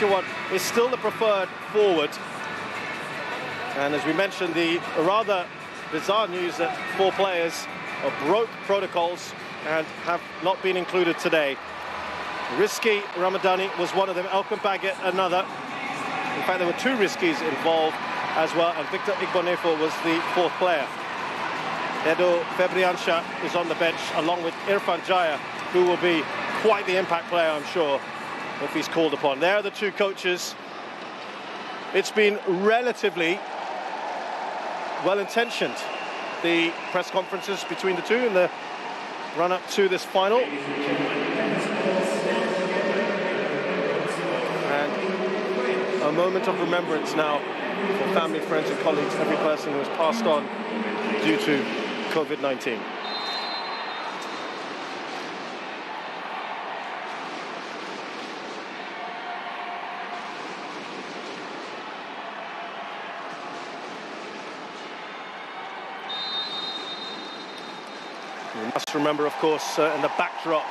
Setiawan is still the preferred forward. And as we mentioned, the rather bizarre news that 4 players broke protocols and have not been included today. Rizky Ramadani was one of them, Elkan Baggett another. In fact, there were 2 Rizkys involved as well, and Victor Igbonefo was the 4th player. Edo Febriansha is on the bench, along with Irfan Jaya, who will be quite the impact player, I'm sure, if he's called upon. There are the 2 coaches. It's been relatively well-intentioned, the press conferences between the 2 in the run-up to this final. And a moment of remembrance now for family, friends and colleagues, every person who has passed on due to COVID-19. We must remember, of course, in the backdrop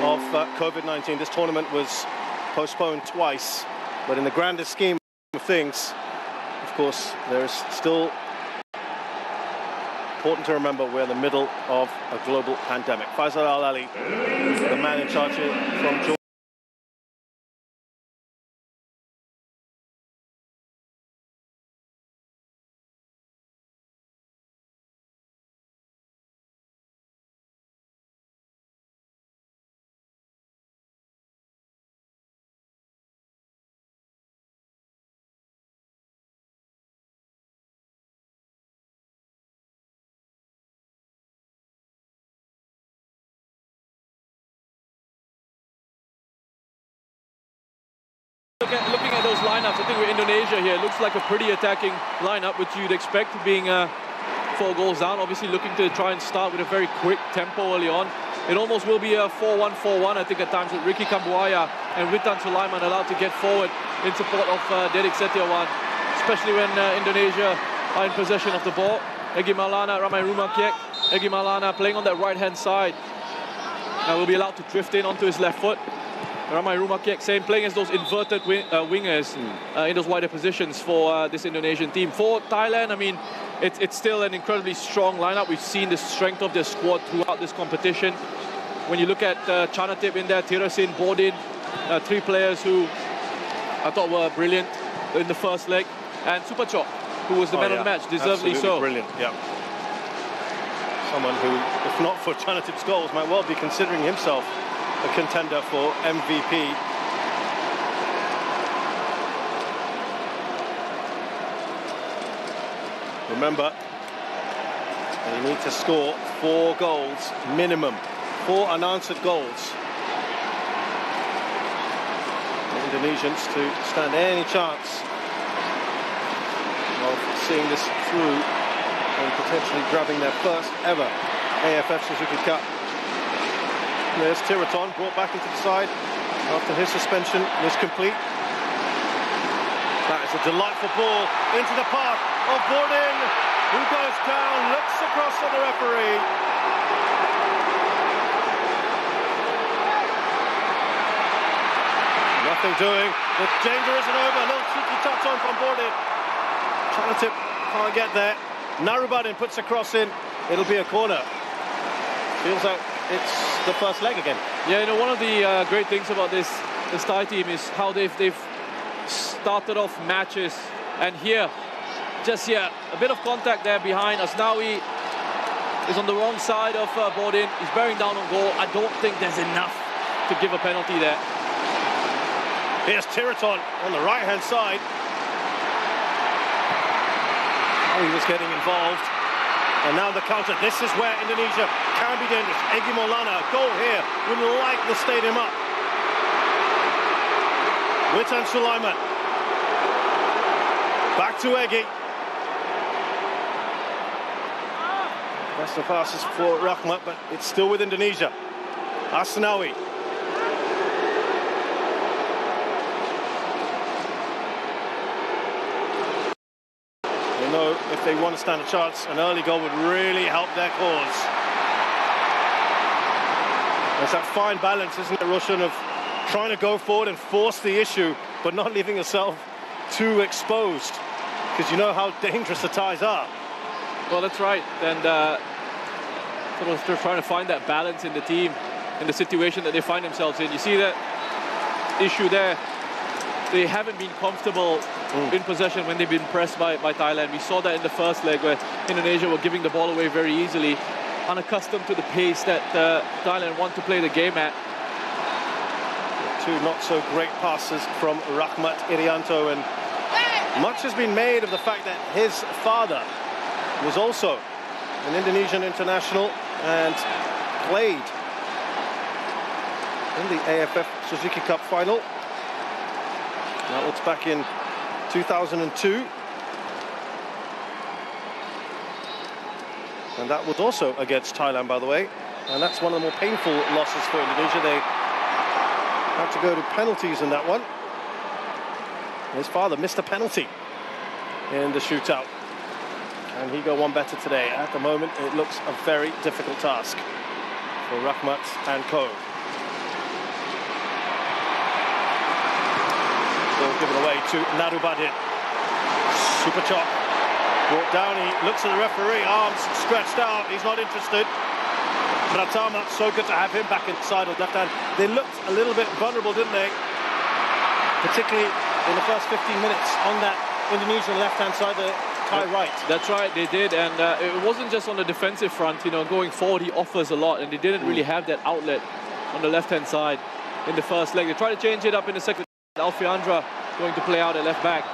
of COVID-19, this tournament was postponed twice, but in the grander scheme of things, of course, there is still important to remember we're in the middle of a global pandemic. Faisal Al-Ali, the man in charge here from Georgia. Looking at those lineups, I think with Indonesia here, it looks like a pretty attacking lineup, which you'd expect being 4 goals down. Obviously looking to try and start with a very quick tempo early on. It almost will be a 4-1-4-1, I think, at times, with Ricky Kambuaya and Witan Sulaiman allowed to get forward in support of Dedik Setiawan, especially when Indonesia are in possession of the ball. Egy Maulana, Ramai Rumakiek. Egy Maulana playing on that right-hand side. Now will be allowed to drift in onto his left foot. Ramai Rumakiek, same, playing as those inverted wingers in those wider positions for this Indonesian team. For Thailand, I mean, it's still an incredibly strong lineup. We've seen the strength of their squad throughout this competition. When you look at Chanatip in there, Tirasin, Bodin, 3 players who I thought were brilliant in the first leg, and Supachok, who was the man of the match, deservedly so. Brilliant, yeah. Someone who, if not for Chanatip's goals, might well be considering himself a contender for MVP. Remember, you need to score 4 goals minimum, 4 unanswered goals. The Indonesians to stand any chance of seeing this through and potentially grabbing their first ever AFF Suzuki Cup. There's Tiraton, brought back into the side after his suspension was complete. That is a delightful ball into the path of Bodin, who goes down, looks across at the referee. Nothing doing. The danger isn't over. A little cheeky touch on from Bodin. Chanatip can't get there. Narubadin puts a cross in. It'll be a corner. Feels like it's the first leg again. Yeah, you know, one of the great things about this Thai team is how they've started off matches, and here, just here, a bit of contact there behind. Asnawi is on the wrong side of Bodin. He's bearing down on goal. I don't think there's enough to give a penalty there. Here's Tiraton on the right-hand side. Oh, he was getting involved. And now the counter. This is where Indonesia can be dangerous. Egy Maulana, goal here, would light the stadium up. Witan Sulaiman. Back to Egy. That's the passes for Rahmat, but it's still with Indonesia. Asnawi. Know if they want to stand a chance, an early goal would really help their cause. There's that fine balance, isn't it, Roshan, of trying to go forward and force the issue but not leaving yourself too exposed, because you know how dangerous the Thais are. Well, that's right. And sort of they're trying to find that balance in the team, in the situation that they find themselves in. You see that issue there. They haven't been comfortable in possession when they've been pressed by Thailand. We saw that in the first leg where Indonesia were giving the ball away very easily, unaccustomed to the pace that Thailand want to play the game at. Two not so great passes from Rahmat Irianto, and much has been made of the fact that his father was also an Indonesian international and played in the AFF Suzuki Cup final. That was back in 2002. And that was also against Thailand, by the way. And that's one of the more painful losses for Indonesia. They had to go to penalties in that one. His father missed a penalty in the shootout. And he got one better today. At the moment, it looks a very difficult task for Rahmat and co. Ball given away to Narubadin. Super chop. Brought down, he looks at the referee, arms stretched out, he's not interested. Pratama, so good to have him back inside on left hand. They looked a little bit vulnerable, didn't they? Particularly in the first 15 minutes on that Indonesian left-hand side, the Thai right. That's right, they did, and it wasn't just on the defensive front. You know, going forward, he offers a lot, and they didn't really have that outlet on the left-hand side in the first leg. They tried to change it up in the second. Alfiandra going to play out at left back.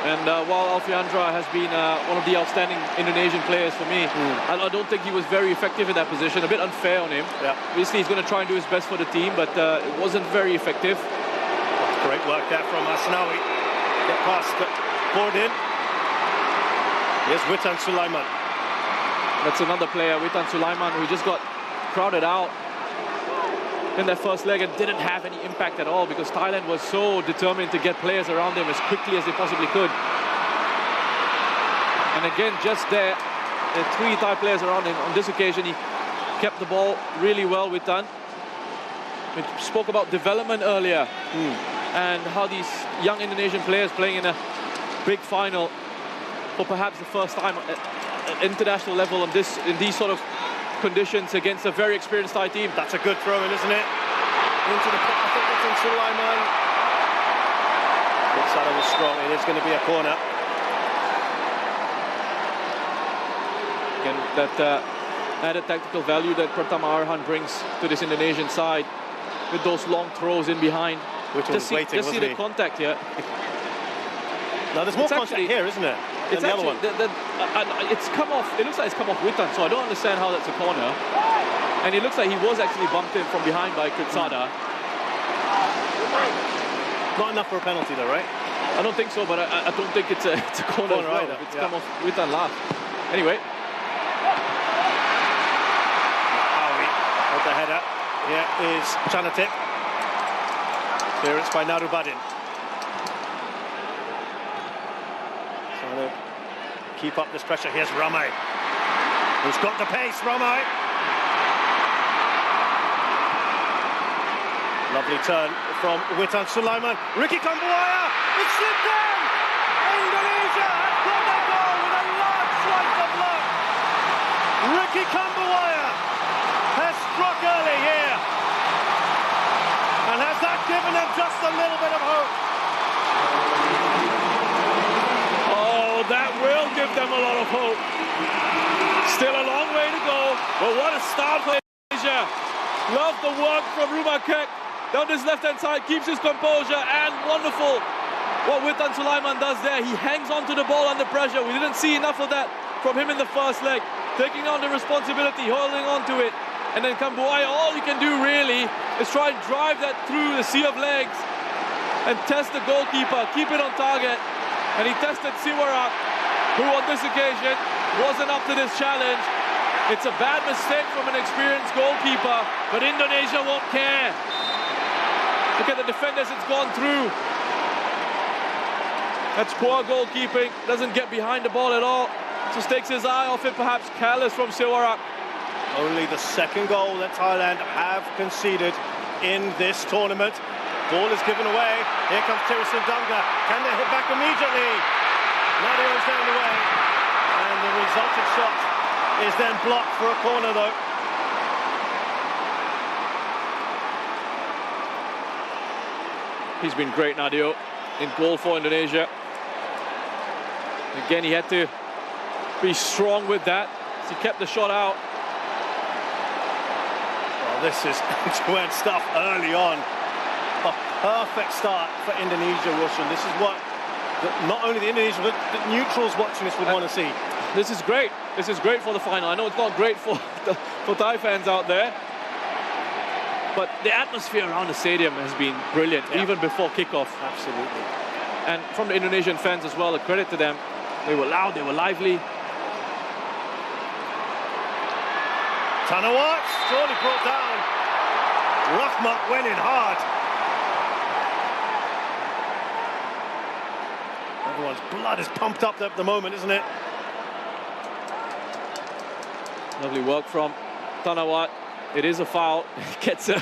And while Alfiandra has been one of the outstanding Indonesian players for me, I don't think he was very effective in that position. A bit unfair on him. Yeah. Obviously, he's going to try and do his best for the team, but it wasn't very effective. Great work there from Asnawi. Get past, poured in. Here's Witan Sulaiman. That's another player, Witan Sulaiman, who just got crowded out in that first leg and didn't have any impact at all because Thailand was so determined to get players around him as quickly as they possibly could. And again, just there are three Thai players around him. On this occasion, he kept the ball really well with Tan. We spoke about development earlier and how these young Indonesian players playing in a big final for perhaps the first time at international level in these sort of conditions against a very experienced Thai team. That's a good throw in, isn't it? Into the pit, I think it's in Sulaiman. Sada was strong, it is going to be a corner. Again, that added tactical value that Pratama Arhan brings to this Indonesian side with those long throws in behind. Which was waiting, just see the contact here. Now there's more contact here, isn't there? It's the other one. It's come off. It looks like it's come off Witan, so I don't understand how that's a corner. And it looks like he was actually bumped in from behind by Kritsada. Not enough for a penalty, though, right? I don't think so, but I don't think it's a corner as well. Either. It's come off Witan last. Anyway. Howie with the header. Here is Chanatip. Clearance by Narubadin. Keep up this pressure. Here's Ramai, who's got the pace. Ramai. Lovely turn from Witan Sulaiman. Ricky Kambuaya. It's slipped in. Indonesia has got that goal with a large slice of luck. Ricky Kambuaya has struck early here. And has that given them just a little bit of hope? That will give them a lot of hope. Still a long way to go, but what a start for Indonesia. Love the work from Rumakek down this left-hand side, keeps his composure, and wonderful what Witan Sulaiman does there. He hangs onto the ball under pressure. We didn't see enough of that from him in the first leg. Taking on the responsibility, holding on to it. And then Kambuaya, all he can do really is try and drive that through the sea of legs and test the goalkeeper, keep it on target. And he tested Siwara, who on this occasion wasn't up to this challenge. It's a bad mistake from an experienced goalkeeper, but Indonesia won't care. Look at the defenders it's gone through. That's poor goalkeeping, doesn't get behind the ball at all. Just takes his eye off it, perhaps careless from Siwara. Only the second goal that Thailand have conceded in this tournament. Ball is given away. Here comes Tirisin Dunga. Can they hit back immediately? Nadio's there in the way. And the resulting shot is then blocked for a corner, though. He's been great, Nadio, in goal for Indonesia. Again, he had to be strong with that. He kept the shot out. Well, this is end-to-end stuff early on. A perfect start for Indonesia, Roshan. This is what not only the Indonesians, but the neutrals watching this would want to see. This is great. This is great for the final. I know it's not great for Thai fans out there, but the atmosphere around the stadium has been brilliant, even before kickoff. Absolutely. And from the Indonesian fans as well, a credit to them. They were loud, they were lively. Tanawat, surely brought down. Rahmat went in hard. Everyone's blood is pumped up at the moment, isn't it? Lovely work from Tanawat. It is a foul. He gets a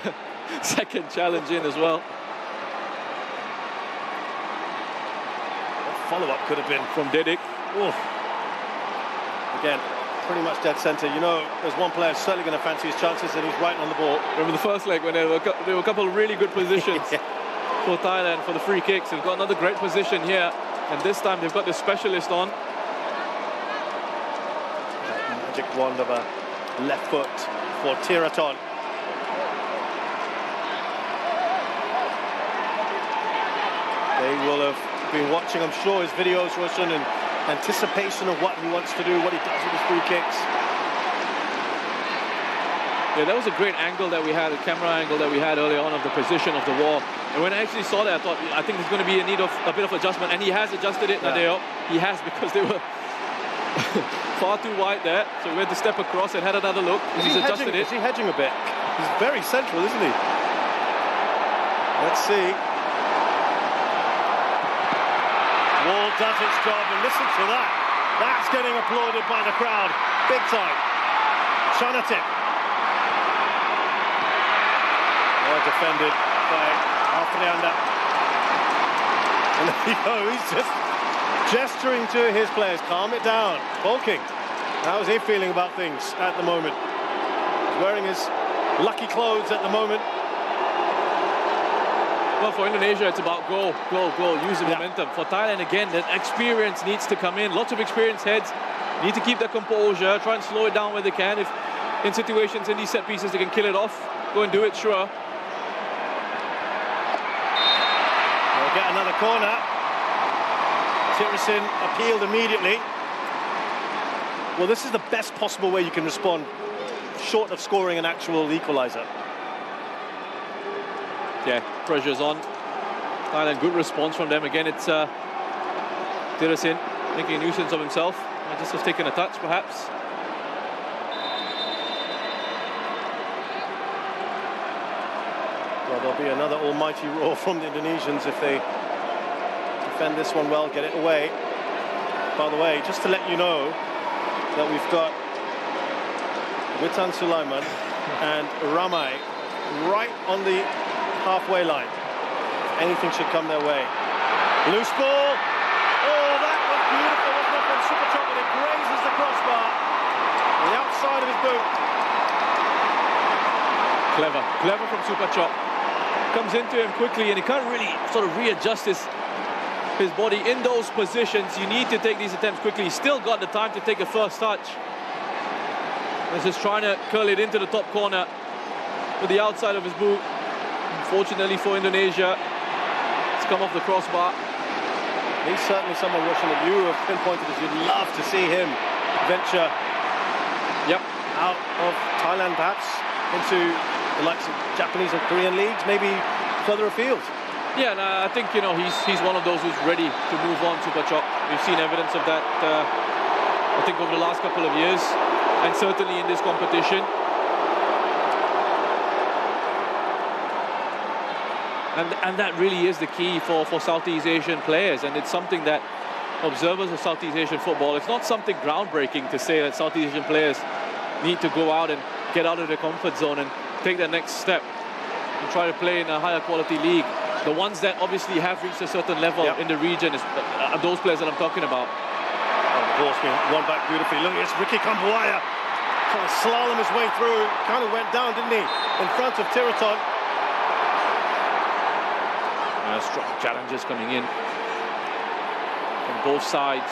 second challenge in as well. Follow-up could have been from Didik. Oof. Again, pretty much dead centre. You know, there's one player certainly going to fancy his chances, and he's right on the ball. Remember the first leg when there were a couple of really good positions for Thailand for the free kicks. They've got another great position here, and this time they've got the specialist on. That magic wand of a left foot for Tiraton. They will have been watching, I'm sure, his videos, Roshan, in anticipation of what he wants to do, what he does with his free kicks. Yeah, that was a great angle that we had, a camera angle that we had early on of the position of the wall. And when I actually saw that, I think there's going to be a need of a bit of adjustment, and he has adjusted it, Nadeo. He has, because they were far too wide there, so we had to step across and had another look. He's adjusted it. Is he hedging a bit? He's very central, isn't he? Let's see. Wall does its job, and listen to that. That's getting applauded by the crowd, big time. Shanatic. Well defended by Afrianda. And there you go, he's just gesturing to his players, calm it down. Bulking. How is he feeling about things at the moment? He's wearing his lucky clothes at the moment. Well, for Indonesia, it's about goal, use the momentum. For Thailand, again, that experience needs to come in. Lots of experienced heads need to keep their composure, try and slow it down where they can. If in situations, in these set pieces, they can kill it off, go and do it, sure. They'll get another corner. Tirisin appealed immediately. Well, this is the best possible way you can respond, short of scoring an actual equaliser. Yeah, pressure's on. Thailand, good response from them. Again, it's Tirisin making a nuisance of himself. Might just have taken a touch, perhaps. Well, there'll be another almighty roar from the Indonesians if they defend this one well, get it away. By the way, just to let you know that we've got Witan Sulaiman and Ramai right on the halfway line. Anything should come their way. Loose ball. Oh, that was beautiful, wasn't it, from Superchop, and it grazes the crossbar on the outside of his boot. Clever from Superchop. Comes into him quickly, and he can't really sort of readjust his body in those positions. You need to take these attempts quickly. He's still got the time to take a first touch. He's just trying to curl it into the top corner with the outside of his boot. Unfortunately for Indonesia, it's come off the crossbar. He's certainly someone, Russian, that you have pinpointed as you'd love to see him venture out of Thailand, perhaps into the likes of Japanese and Korean leagues, maybe further afield. Yeah, and I think, you know, he's one of those who's ready to move on, Superchop. We've seen evidence of that, I think, over the last couple of years, and certainly in this competition. And that really is the key for Southeast Asian players, and it's something that observers of Southeast Asian football, it's not something groundbreaking to say that Southeast Asian players need to go out and get out of their comfort zone and take their next step and try to play in a higher quality league. The ones that obviously have reached a certain level in the region are those players that I'm talking about. Oh, the ball's been won back beautifully. Look, it's Ricky Kambuaya trying to slalom his way through. Kind of went down, didn't he? In front of Tiraton. Strong challenges coming in from both sides.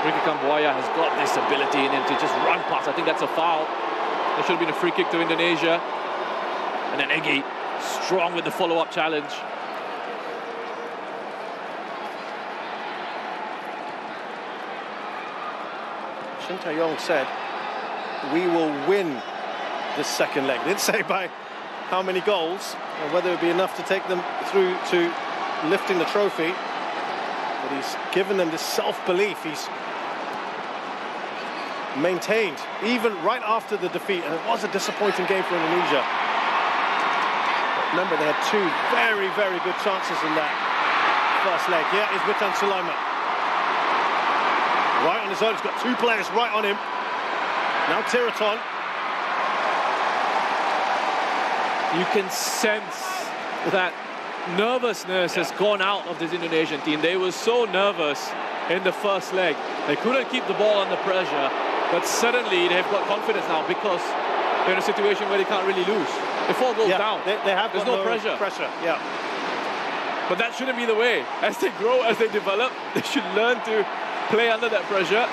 Ricky Kambuaya has got this ability in him to just run past. I think that's a foul. There should have been a free kick to Indonesia. And then Egy strong with the follow-up challenge. Shin Tae-yong said, we will win this second leg. Didn't say by how many goals, or whether it would be enough to take them through to lifting the trophy. But he's given them this self-belief. He's maintained, even right after the defeat, and it was a disappointing game for Indonesia. But remember, they had two very, very good chances in that first leg. Here is Witan Sulaiman. Right on his own, he's got two players right on him. Now Tiraton. You can sense that nervousness has gone out of this Indonesian team. They were so nervous in the first leg. They couldn't keep the ball under pressure, but suddenly they've got confidence now because they're in a situation where they can't really lose. If all goes down, they have there's no pressure. Yeah. But that shouldn't be the way. As they grow, as they develop, they should learn to play under that pressure.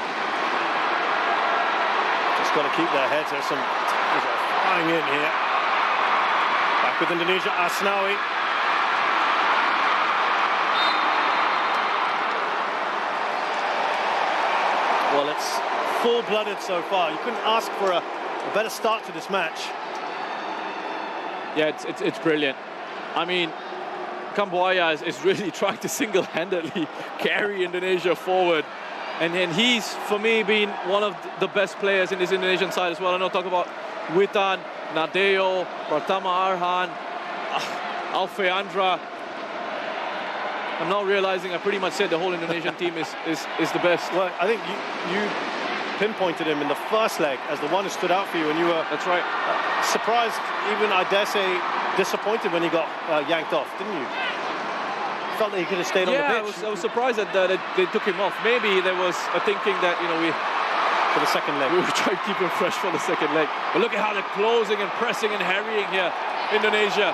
Just got to keep their heads. There's some flying in here. Back with Indonesia, Asnawi. Well, it's full-blooded so far. You couldn't ask for a better start to this match. Yeah, it's brilliant. I mean, Kambuaya is really trying to single-handedly carry Indonesia forward. And he's, for me, been one of the best players in this Indonesian side as well. I know talk about Witan, Nadeo, Pratama Arhan, Alfeandra. I'm now realizing I pretty much said the whole Indonesian team is the best. Well, I think you pinpointed him in the first leg as the one who stood out for you, and you were that's right. Surprised, even I dare say disappointed when he got yanked off, didn't you? Felt that he could have stayed on the pitch. I was surprised that they took him off. Maybe there was a thinking that for the second leg. We were trying to keep him fresh for the second leg. But look at how they're closing and pressing and harrying here, Indonesia.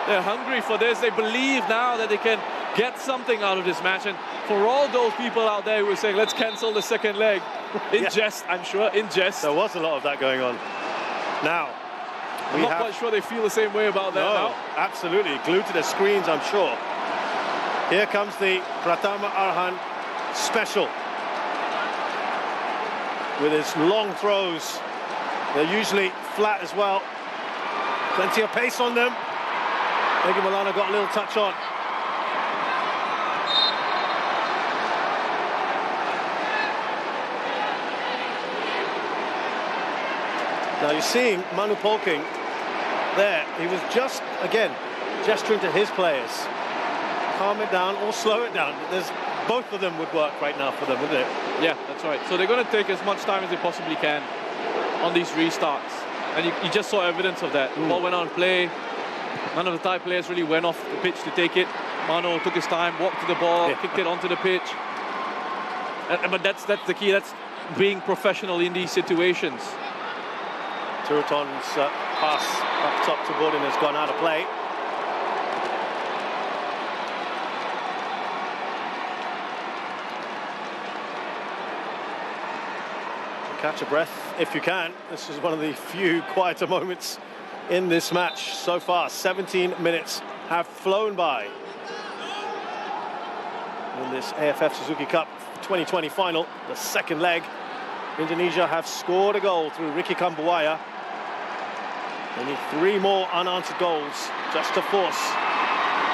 They're hungry for this. They believe now that they can get something out of this match. And for all those people out there who are saying, let's cancel the second leg, in jest, I'm sure, in jest. There was a lot of that going on. Now, I'm not quite sure they feel the same way about that now. Absolutely. Glued to their screens, I'm sure. Here comes the Pratama Arhan special. With his long throws. They're usually flat as well. Plenty of pace on them. Egy Maulana got a little touch on. Now you're seeing Manu Polking there. He was just, again, gesturing to his players. Calm it down or slow it down. Both of them would work right now for them, wouldn't it? Yeah, that's right. So they're going to take as much time as they possibly can on these restarts. And you just saw evidence of that. The ball went on play. None of the Thai players really went off the pitch to take it. Mano took his time, walked to the ball, kicked it onto the pitch. But that's the key. That's being professional in these situations. Tiraton's pass up top to Borden has gone out of play. Catch a breath if you can. This is one of the few quieter moments in this match so far. 17 minutes have flown by in this AFF Suzuki Cup 2020 final, the second leg. Indonesia have scored a goal through Ricky Kambuaya. They need 3 more unanswered goals just to force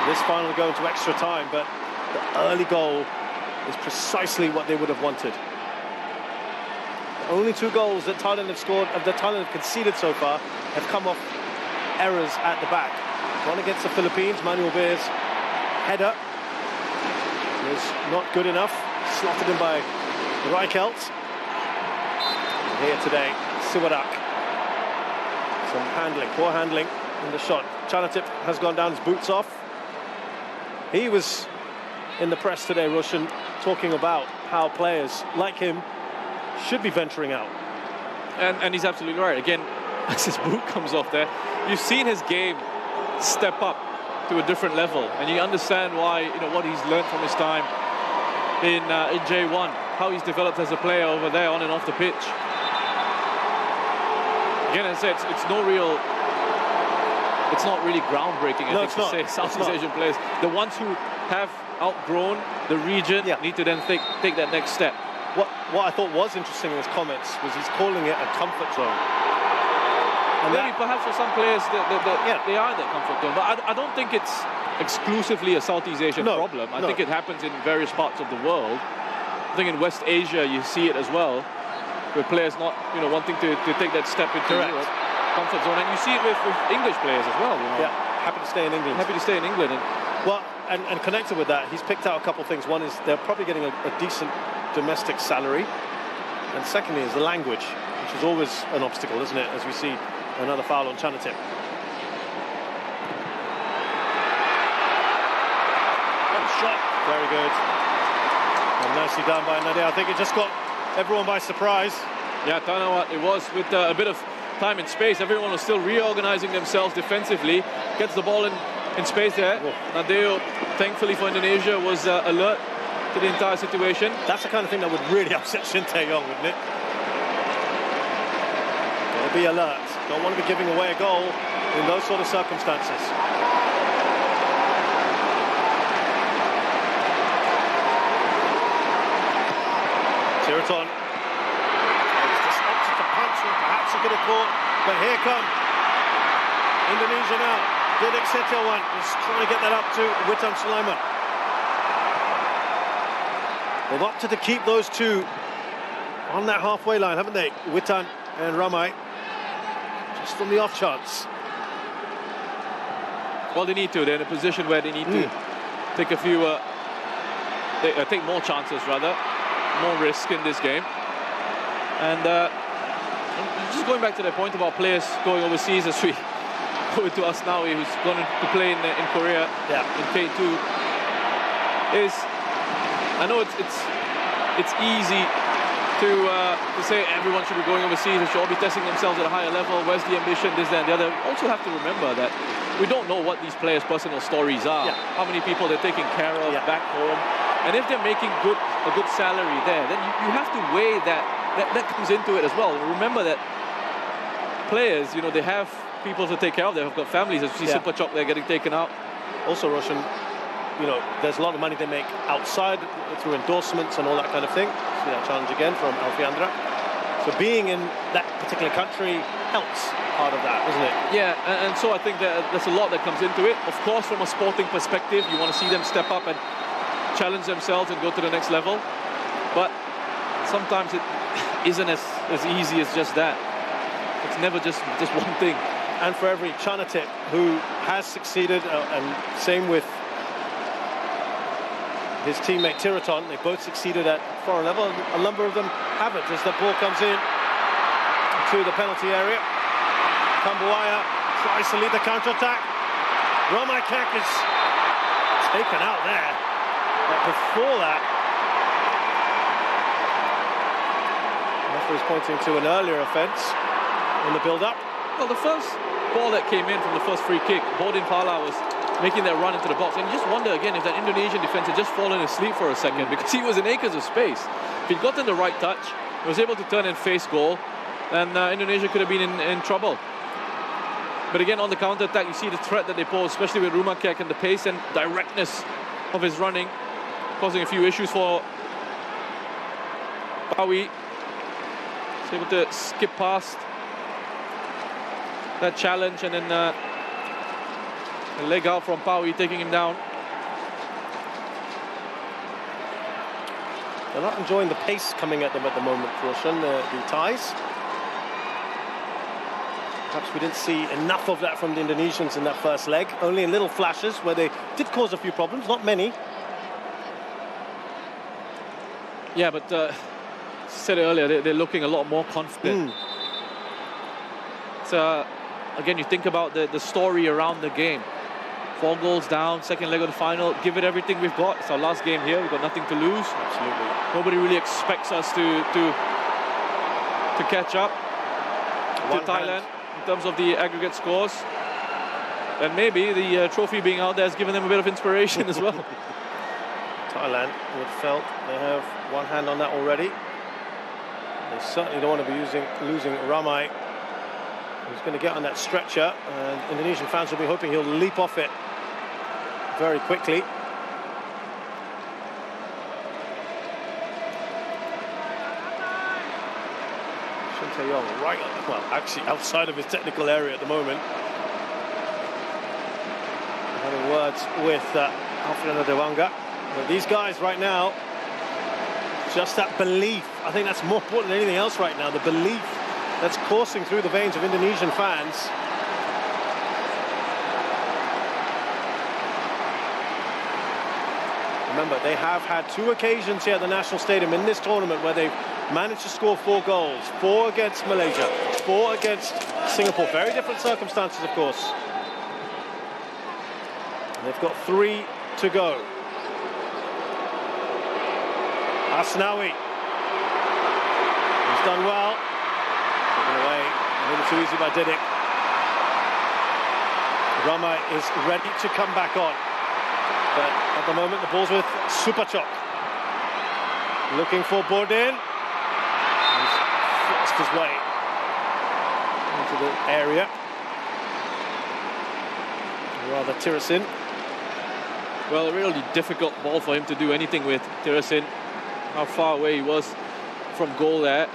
this final to go into extra time, but the early goal is precisely what they would have wanted. Only 2 goals that Thailand have scored, that Thailand have conceded so far, have come off errors at the back. One against the Philippines, Manuel Beer's header was not good enough, slotted in by Reichelt. And here today, Siwadak. Some handling, poor handling in the shot. Chanatip has gone down, his boots off. He was in the press today, Roshan, talking about how players like him should be venturing out. And he's absolutely right. Again, as his boot comes off there, you've seen his game step up to a different level, and you understand why, what he's learned from his time in J1, how he's developed as a player over there on and off the pitch. Again, as I said, it's not really groundbreaking, I think, to say Southeast Asian players. The ones who have outgrown the region need to then take that next step. What I thought was interesting in his comments was he's calling it a comfort zone. And maybe perhaps for some players they are in that comfort zone, but I don't think it's exclusively a Southeast Asian problem. I think it happens in various parts of the world. I think in West Asia you see it as well, with players not wanting to take that step into Europe, comfort zone, and you see it with English players as well. Yeah, happy to stay in England. Happy to stay in England. And connected with that, he's picked out a couple of things. One is they're probably getting a decent domestic salary, and secondly is the language, which is always an obstacle, isn't it? As we see another foul on Chanatip. Shot, very good, and nicely done by Nadir. I think it just got everyone by surprise. Yeah, I know what it was with a bit of time and space. Everyone was still reorganizing themselves defensively. Gets the ball in space there. Nadir, thankfully for Indonesia, was alert to the entire situation. That's the kind of thing that would really upset Shin Tae-yong, wouldn't it? Gotta be alert. Don't want to be giving away a goal in those sort of circumstances. Tiraton. He's just opted to punch him. Perhaps he could have caught, but here come Indonesia now. Didik Setiawan is trying to get that up to Witan Sulaiman. They've opted to keep those two on that halfway line, haven't they? Witan and Ramai. Just on the off chance. Well, they need to. They're in a position where they need to take a few, take more chances rather, more risk in this game. And just going back to the point about players going overseas, as we go into Asnawi, who's going to play in Korea in K2, is I know it's easy to say everyone should be going overseas, they should all be testing themselves at a higher level, where's the ambition, this, that, and the other. We also have to remember that we don't know what these players' personal stories are, how many people they're taking care of back home, and if they're making a good salary there, then you have to weigh that comes into it as well. Remember that players, they have people to take care of, they've got families, as you see Super Chok, they're getting taken out. Also, Roshan, there's a lot of money they make outside through endorsements and all that kind of thing. See that challenge again from Alfiandra. So being in that particular country helps part of that, doesn't it? Yeah, and so I think that there's a lot that comes into it. Of course, from a sporting perspective, you want to see them step up and challenge themselves and go to the next level. But sometimes it isn't as easy as just that. It's never just one thing. And for every Chanatip who has succeeded, and same with his teammate Tiraton, they both succeeded at foreign level. A number of them haven't, as the ball comes in to the penalty area. Kambuaya tries to lead the counter-attack. Ramai Kek is taken out there. But before that, the referee is pointing to an earlier offence in the build-up. Well, the first ball that came in from the first free kick, Bodin Pala was making that run into the box, and you just wonder again if that Indonesian defence had just fallen asleep for a second, because he was in acres of space. If he'd gotten the right touch, he was able to turn and face goal, and Indonesia could have been in trouble. But again, on the counter-attack, you see the threat that they pose, especially with Rumakek and the pace and directness of his running, causing a few issues for Pawi. He's able to skip past that challenge, and then a leg out from Pawi, taking him down. They're not enjoying the pace coming at them at the moment, Roshan, the Thais. Perhaps we didn't see enough of that from the Indonesians in that first leg. Only in little flashes where they did cause a few problems, not many. Yeah, but said earlier, they're looking a lot more confident. It's again, you think about the story around the game. 4 goals down, second leg of the final. Give it everything we've got. It's our last game here. We've got nothing to lose. Absolutely. Nobody really expects us to catch up to Thailand in terms of the aggregate scores. And maybe the trophy being out there has given them a bit of inspiration as well. Thailand would felt they have one hand on that already. They certainly don't want to be losing Ramai, who's going to get on that stretcher, and Indonesian fans will be hoping he'll leap off it very quickly. Right, well, actually outside of his technical area at the moment. Having words with Alfredo Dewanga. But these guys right now, just that belief, I think that's more important than anything else right now, the belief that's coursing through the veins of Indonesian fans. Remember, they have had 2 occasions here at the National Stadium in this tournament where they've managed to score 4 goals. 4 against Malaysia, 4 against Singapore. Very different circumstances, of course. And they've got 3 to go. Asnawi. He's done well. Taken away a little too easy by Didik. Ramai is ready to come back on. But at the moment, the ball's with Supachok. Looking for Bordin. He's forced his way into the area. Rather Tirasin. Well, a really difficult ball for him to do anything with, Tirasin. How far away he was from goal there.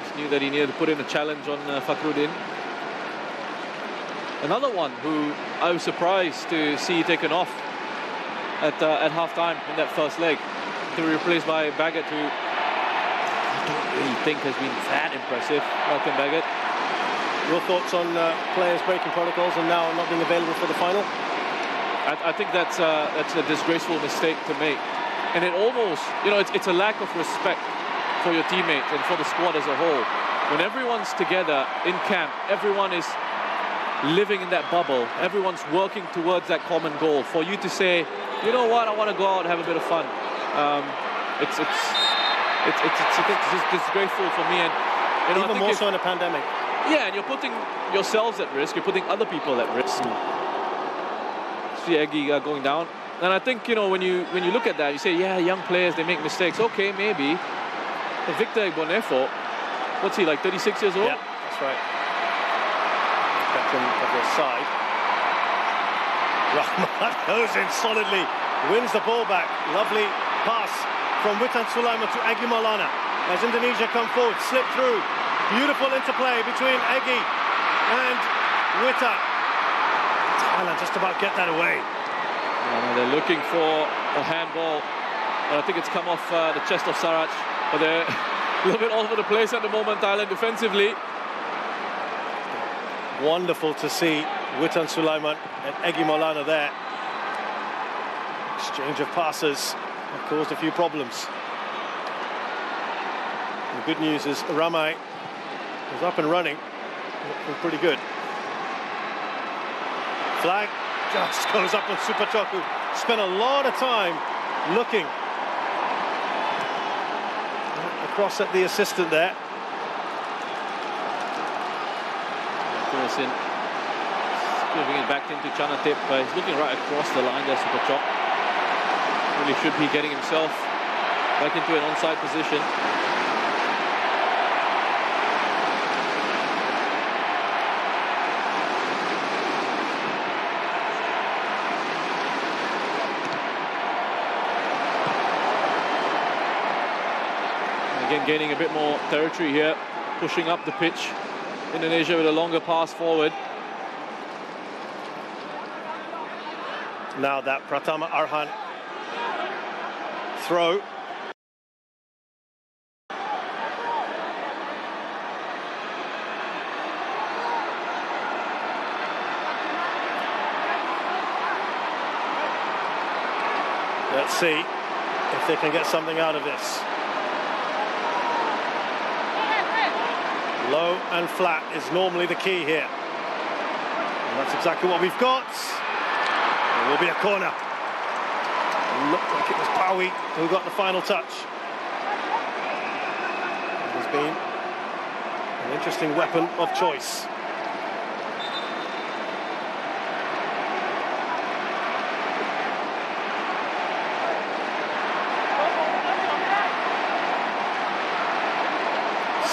Just knew that he needed to put in a challenge on Fakhruddin. Another one who I was surprised to see taken off at half-time in that first leg, to be replaced by Baggett, who I don't really think has been that impressive. Malcolm Baggett. Your thoughts on players breaking protocols and now not being available for the final? I think that's a disgraceful mistake to make, and it almost, you know, it's a lack of respect for your teammates and for the squad as a whole. When everyone's together in camp, everyone is living in that bubble, everyone's working towards that common goal. For you to say, you know what, I want to go out and have a bit of fun, it's disgraceful for me, and you know, even more so in a pandemic. Yeah, and you're putting yourselves at risk, you're putting other people at risk. See Eggy going down, and I think, you know, when you look at that, you say, yeah, young players, they make mistakes. Okay, maybe. But Victor Bonefo, what's he, like 36 years old? Yeah, that's right. Captain of their side. Rahmat goes in solidly, wins the ball back. Lovely pass from Witan Sulaiman to Egy Maulana as Indonesia come forward, slip through. Beautiful interplay between Egy and Witan. Thailand just about get that away. They're looking for a handball, and I think it's come off the chest of Saraj, but they're a little bit all over the place at the moment, Thailand, defensively. Wonderful to see Witan Sulaiman and Egy Maulana there. Exchange of passes have caused a few problems. The good news is Ramai is up and running. Looking pretty good. Flag just goes up on Supachok, who spent a lot of time looking across at the assistant there. Tirasin giving it back into Chanatip. He's looking right across the line there, Supachok. Really should be getting himself back into an onside position. Again, gaining a bit more territory here, pushing up the pitch. Indonesia with a longer pass forward. Now that Pratama Arhan throw. Let's see if they can get something out of this. Low and flat is normally the key here. And that's exactly what we've got. There will be a corner. It looked like it was Paui who got the final touch. It has been an interesting weapon of choice.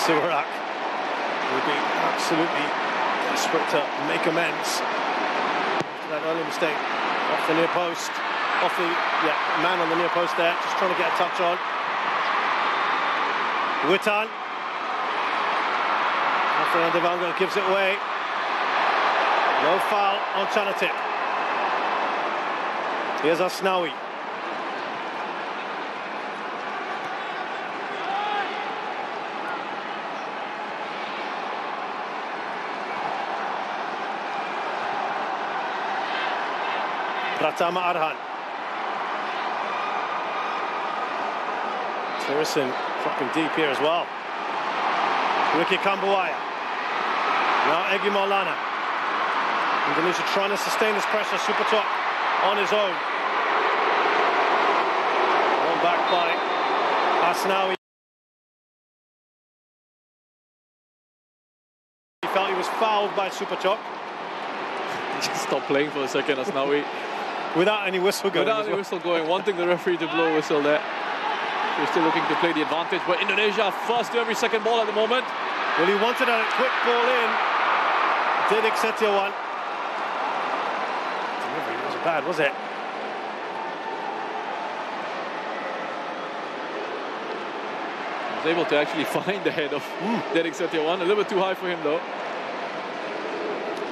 Surak will be absolutely desperate to make amends after that early mistake. Off the near post, off the man on the near post there, just trying to get a touch on. Witan. After Devanga gives it away. No foul on Chanatip. Here's Asnawi. Pratama Arhan. Tirisin dropping deep here as well. Ricky Kambuaya. Now Egy Maulana. Indonesia trying to sustain this pressure. Supatok on his own. One back by Asnawi. He felt he was fouled by Supatok. Just stop playing for a second, Asnawi. Without any whistle going. Without any whistle going. Wanting the referee to blow a whistle there. We're still looking to play the advantage, but Indonesia first to every second ball at the moment. Well, he wanted a quick ball in. Did Exetiawan. Delivery wasn't bad, was it? He was able to actually find the head of Dedek Setiawan. A little bit too high for him, though.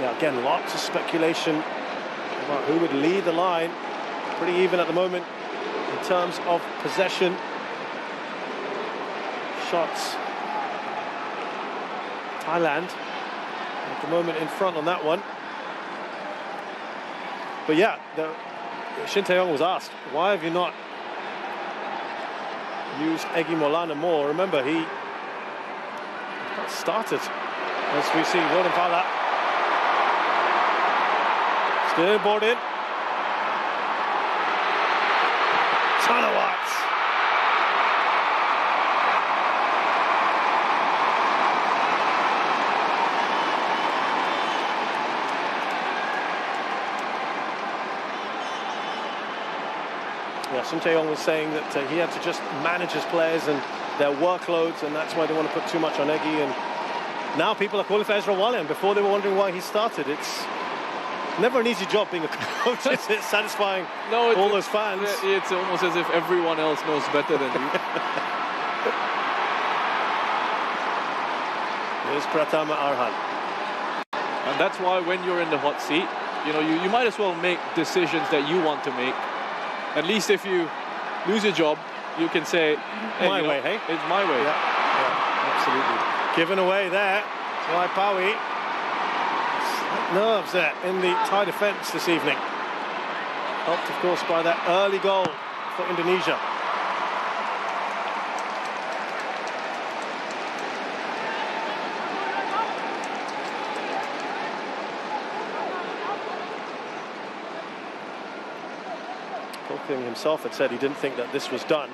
Yeah, again, lots of speculation about who would lead the line. Pretty even at the moment in terms of possession. Shots. Thailand at the moment in front on that one. But yeah, Shin Tae-yong was asked, why have you not used Egy Maulana more? Remember, he started, as we see, Roland Vala. Still board in. Tanawat. Yeah, Shin Tae-yong was saying that he had to just manage his players and their workloads, and that's why they want to put too much on Egy. And now people are calling for Ezra Walian. Before they were wondering why he started. It's never an easy job being a coach, is it? Satisfying all those fans. It's almost as if everyone else knows better than you. Here's Pratama Arhan. And that's why when you're in the hot seat, you know, you might as well make decisions that you want to make. At least if you lose your job, you can say, hey, my way, hey? It's my way. Yeah, absolutely. Given away there by Paui. Nerves there in the Thai defence this evening. Helped, of course, by that early goal for Indonesia. Koking himself had said he didn't think that this was done.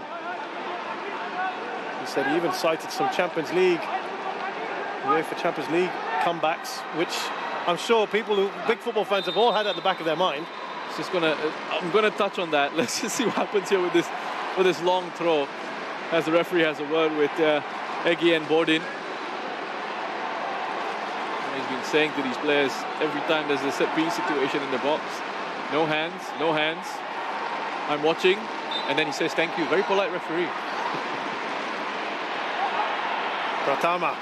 He said he even cited some Champions League, UEFA Champions League comebacks, which I'm sure big football fans have all had at the back of their mind. I'm gonna touch on that. Let's just see what happens here with this long throw, as the referee has a word with Egy and Bordin. He's been saying to these players every time there's a set piece situation in the box, no hands, no hands. I'm watching, and then he says thank you. Very polite referee. Pratama.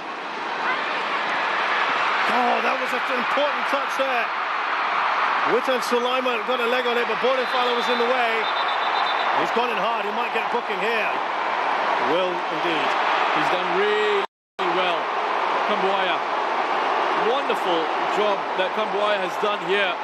Oh, that was an important touch there. Witan Sulaiman got a leg on it, but Bolinfala was in the way. He's gone in hard. He might get booking here. Will indeed. He's done really well. Kambuaya. Wonderful job that Kambuaya has done here.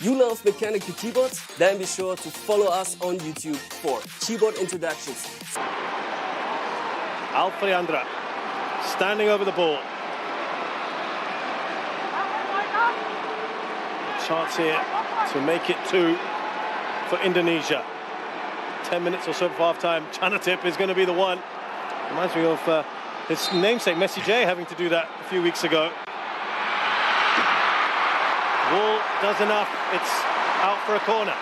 You love mechanical keyboards? Then be sure to follow us on YouTube for keyboard introductions. Alfreandra standing over the ball. A chance here to make it 2 for Indonesia. 10 minutes or so before half-time. Chanatip is going to be the one. Reminds me of his namesake Messi J having to do that a few weeks ago. Ball does enough. It's out for a corner.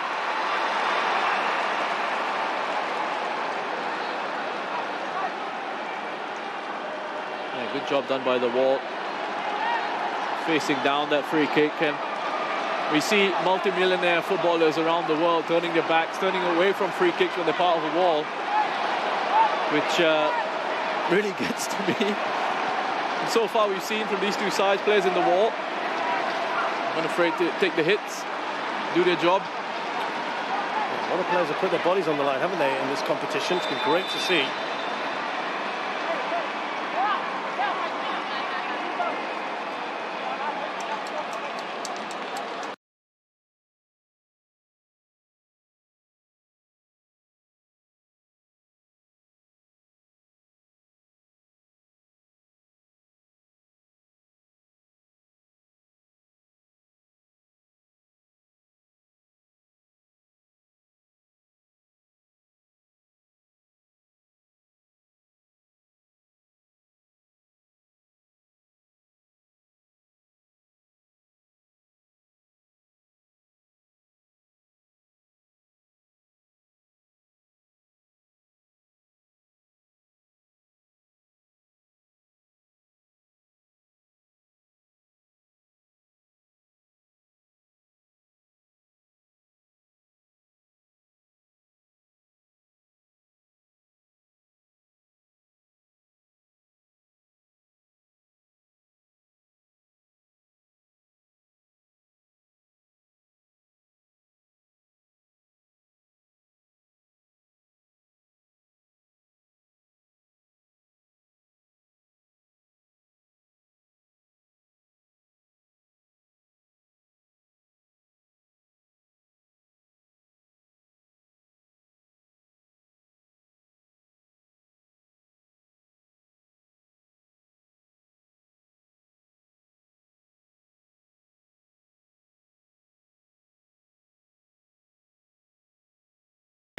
Yeah, good job done by the wall. Facing down that free kick, and we see multi-millionaire footballers around the world turning their backs, turning away from free kicks when they're part of a wall, which really gets to me. And so far we've seen from these two sides, players in the wall, unafraid to take the hits, do their job. A lot of players have put their bodies on the line, haven't they, in this competition? It's been great to see.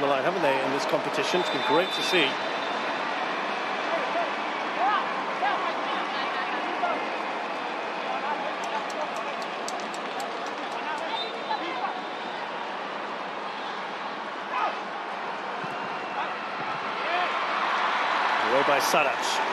The line, haven't they, in this competition? It's been great to see. Away by Sarac.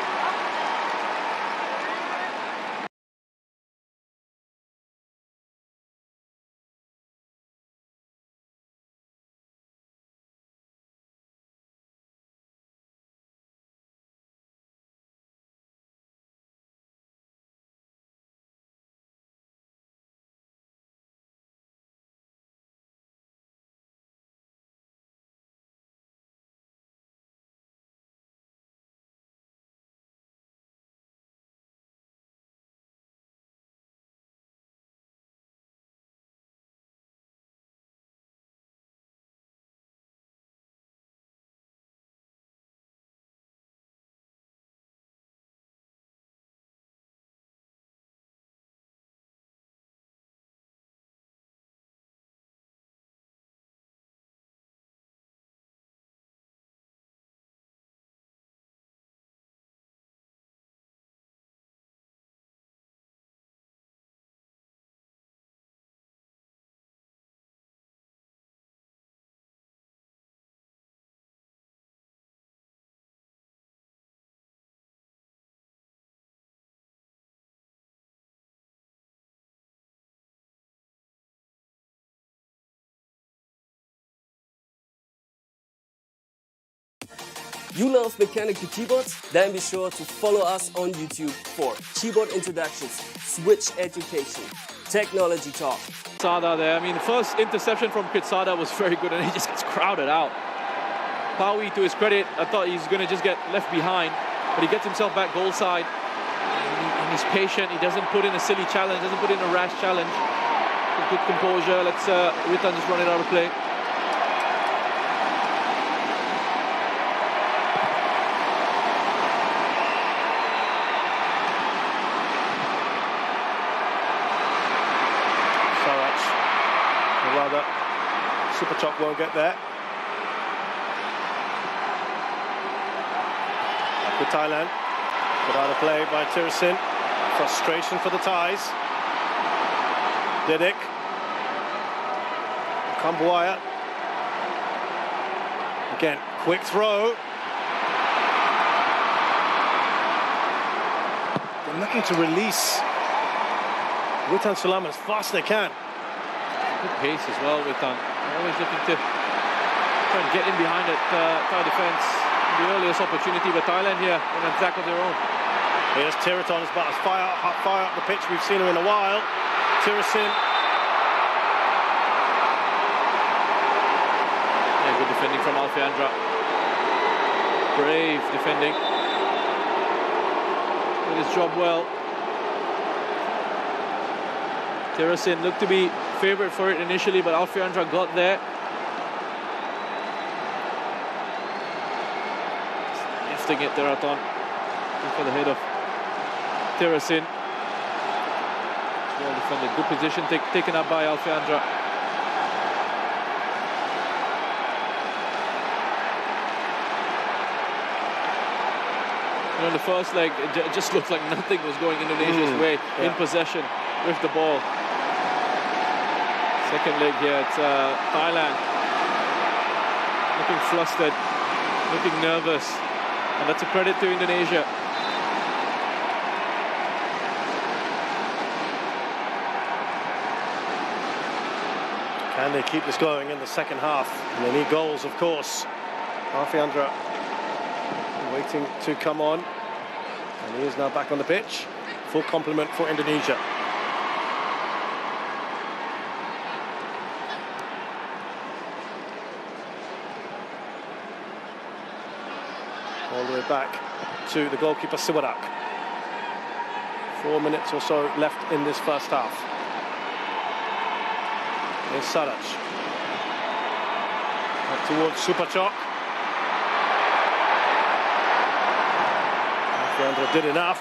You love mechanical keyboards? Then be sure to follow us on YouTube for keyboard introductions, switch education, technology talk. Sada there. I mean, the first interception from Kitsada was very good, and he just gets crowded out. Paui, to his credit, I thought he's going to just get left behind, but he gets himself back goal side. And he's patient. He doesn't put in a silly challenge, doesn't put in a rash challenge. good composure. Let's Witan just run it out of play. Rather, Super Chop won't get there. Back with Thailand. Put out of play by Tirasin. Frustration for the Thais. Didik. Kambuaya. Again, quick throw. They're looking to release Witan Sulaiman as fast as they can. Good pace as well with Witan. Always looking to try and get in behind it. Thai defence. The earliest opportunity with Thailand here on an attack of their own. Here's Tiraton, as about as far up the pitch we've seen him in a while. Tirasin. Yeah, good defending from Alfiandra. Brave defending. Did his job well. Tirasin looked to be favourite for it initially, but Alfiandra got there. Just lifting it, Tiraton. For the head of Tirasin. Well defended. Good position taken up by Alfiandra. You know, in the first leg, it just looked like nothing was going Indonesia's way in possession with the ball. Second leg here, it's Thailand looking flustered, looking nervous, and that's a credit to Indonesia. Can they keep this going in the second half? And they need goals, of course. Alfiandra waiting to come on, and he is now back on the pitch. Full complement for Indonesia. All the way back to the goalkeeper Siwadak. 4 minutes or so left in this first half. Here's Sarac. Up towards Supachok. Alfiandra did enough.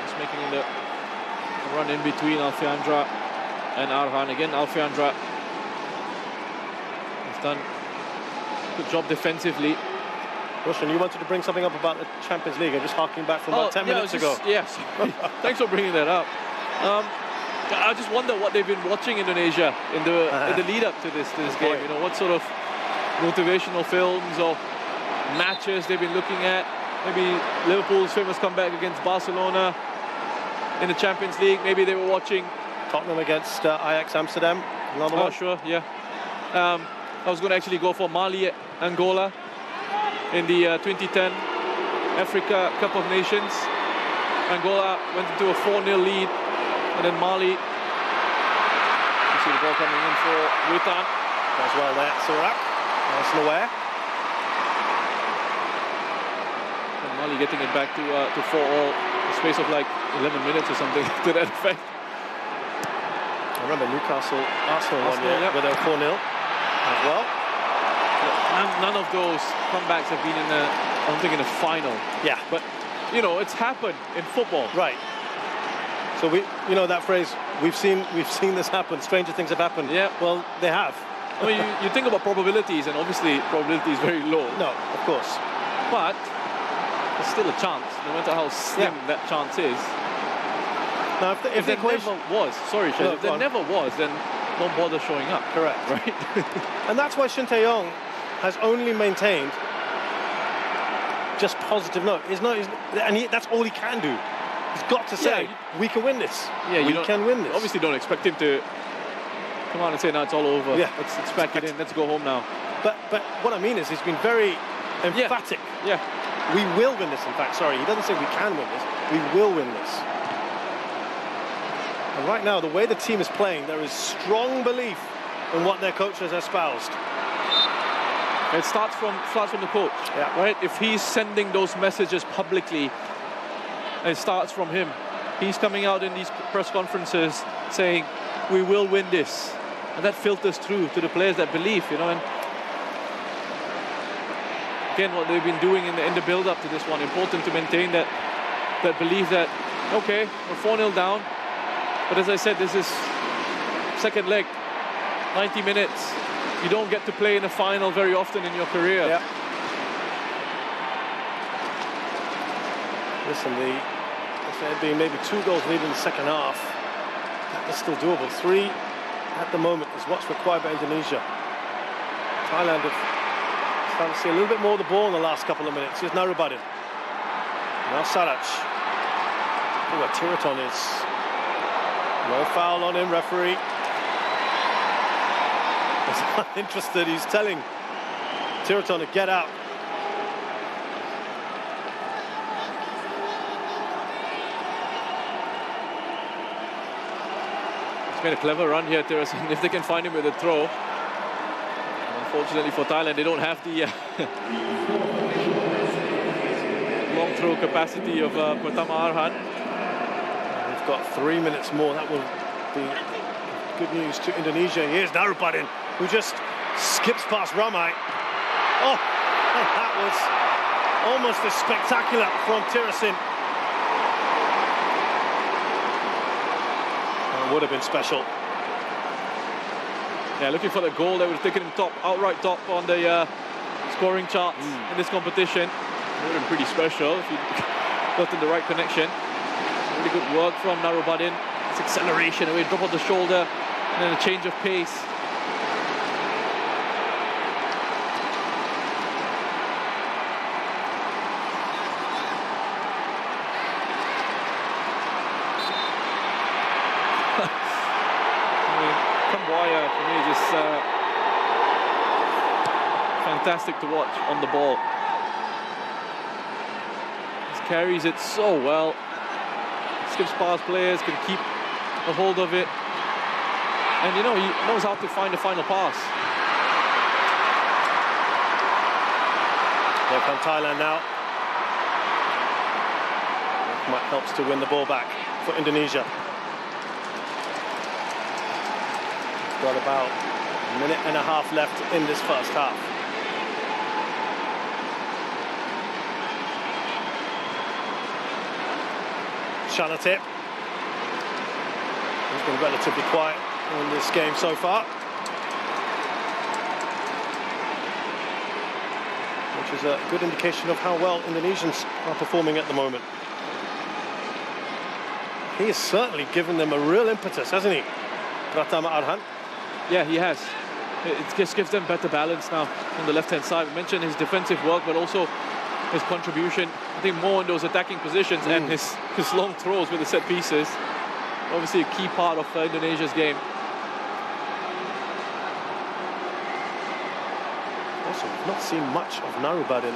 Just making the run in between Alfiandra and Arhan. Again, Alfiandra has done a good job defensively. Roshan, you wanted to bring something up about the Champions League. I'm just harking back from about 10 minutes ago. Yes, thanks for bringing that up. I just wonder what they've been watching Indonesia in the lead up to this game. You know, what sort of motivational films or matches they've been looking at. Maybe Liverpool's famous comeback against Barcelona in the Champions League. Maybe they were watching Tottenham against Ajax Amsterdam. Another one. Oh, sure, yeah. I was going to actually go for Mali, Angola in the 2010 Africa Cup of Nations. Angola went into a 4-0 lead, and then Mali. You see the ball coming in for Witan. As well there, Surak. Nice and aware. And Mali getting it back to 4-all. The space of like 11 minutes or something to that effect. I remember Newcastle, Arsenal one year, where they were 4-0 as well. None of those comebacks have been in I don't think in a final. Yeah. But, you know, it's happened in football. Right. So you know that phrase, we've seen this happen, stranger things have happened. Yeah. Well, they have. I mean, you think about probabilities, and obviously probability is very low. No, of course. But there's still a chance, no matter how slim that chance is. Now, if the equation never was, sorry, Shay, if there never was, then don't bother showing up. Correct. Right? And that's why Shin Tae-yong has only maintained just positive note. That's all he can do. He's got to say, we can win this. Yeah, we can win this. Obviously don't expect him to come on and say, no, it's all over. Yeah. Let's pack it in. Let's go home now. But what I mean is he's been very emphatic. Yeah. We will win this, in fact. Sorry, he doesn't say we can win this. We will win this. And right now, the way the team is playing, there is strong belief in what their coach has espoused. It starts from the coach, right? If he's sending those messages publicly, it starts from him. He's coming out in these press conferences saying, we will win this. And that filters through to the players that believe, you know. And again, what they've been doing in the build-up to this one, important to maintain that belief that, okay, we're 4-0 down. But as I said, this is second leg, 90 minutes. You don't get to play in a final very often in your career. Yeah. Listen, there'd be maybe 2 goals lead in the second half. That is still doable. 3 at the moment is what's required by Indonesia. Thailand have started to see a little bit more of the ball in the last couple of minutes. Here's Narubadin. Now Sarac. Oh, where Tiraton is. No foul on him, referee. He's uninterested. He's telling Tiraton to get out. He's made a clever run here, Tiraton, if they can find him with a throw. Unfortunately for Thailand, they don't have the long throw capacity of Pratama Arhan. We've got 3 minutes more. That will be good news to Indonesia. Here's Narubadin, who just skips past Ramai. Oh, that was almost as spectacular from Tirasin. It would have been special. Yeah, looking for the goal that would have taken him outright top on the scoring charts in this competition. It would have been pretty special if he got in the right connection. Really good work from Narubadin. It's acceleration, away drop of the shoulder, and then a change of pace. Kambuaya, for me, just fantastic to watch on the ball. He carries it so well. Skips past players, can keep a hold of it. And, you know, he knows how to find the final pass. Here come Thailand now. That helps to win the ball back for Indonesia. Got about a minute and a half left in this first half. Chanate. He's been relatively quiet in this game so far, which is a good indication of how well Indonesians are performing at the moment. He has certainly given them a real impetus, hasn't he, Pratama Arhan? Yeah, he has. It just gives them better balance now on the left-hand side. We mentioned his defensive work, but also his contribution, I think, more in those attacking positions and his long throws with the set pieces. Obviously a key part of Indonesia's game. Also, we've not seen much of Narubadin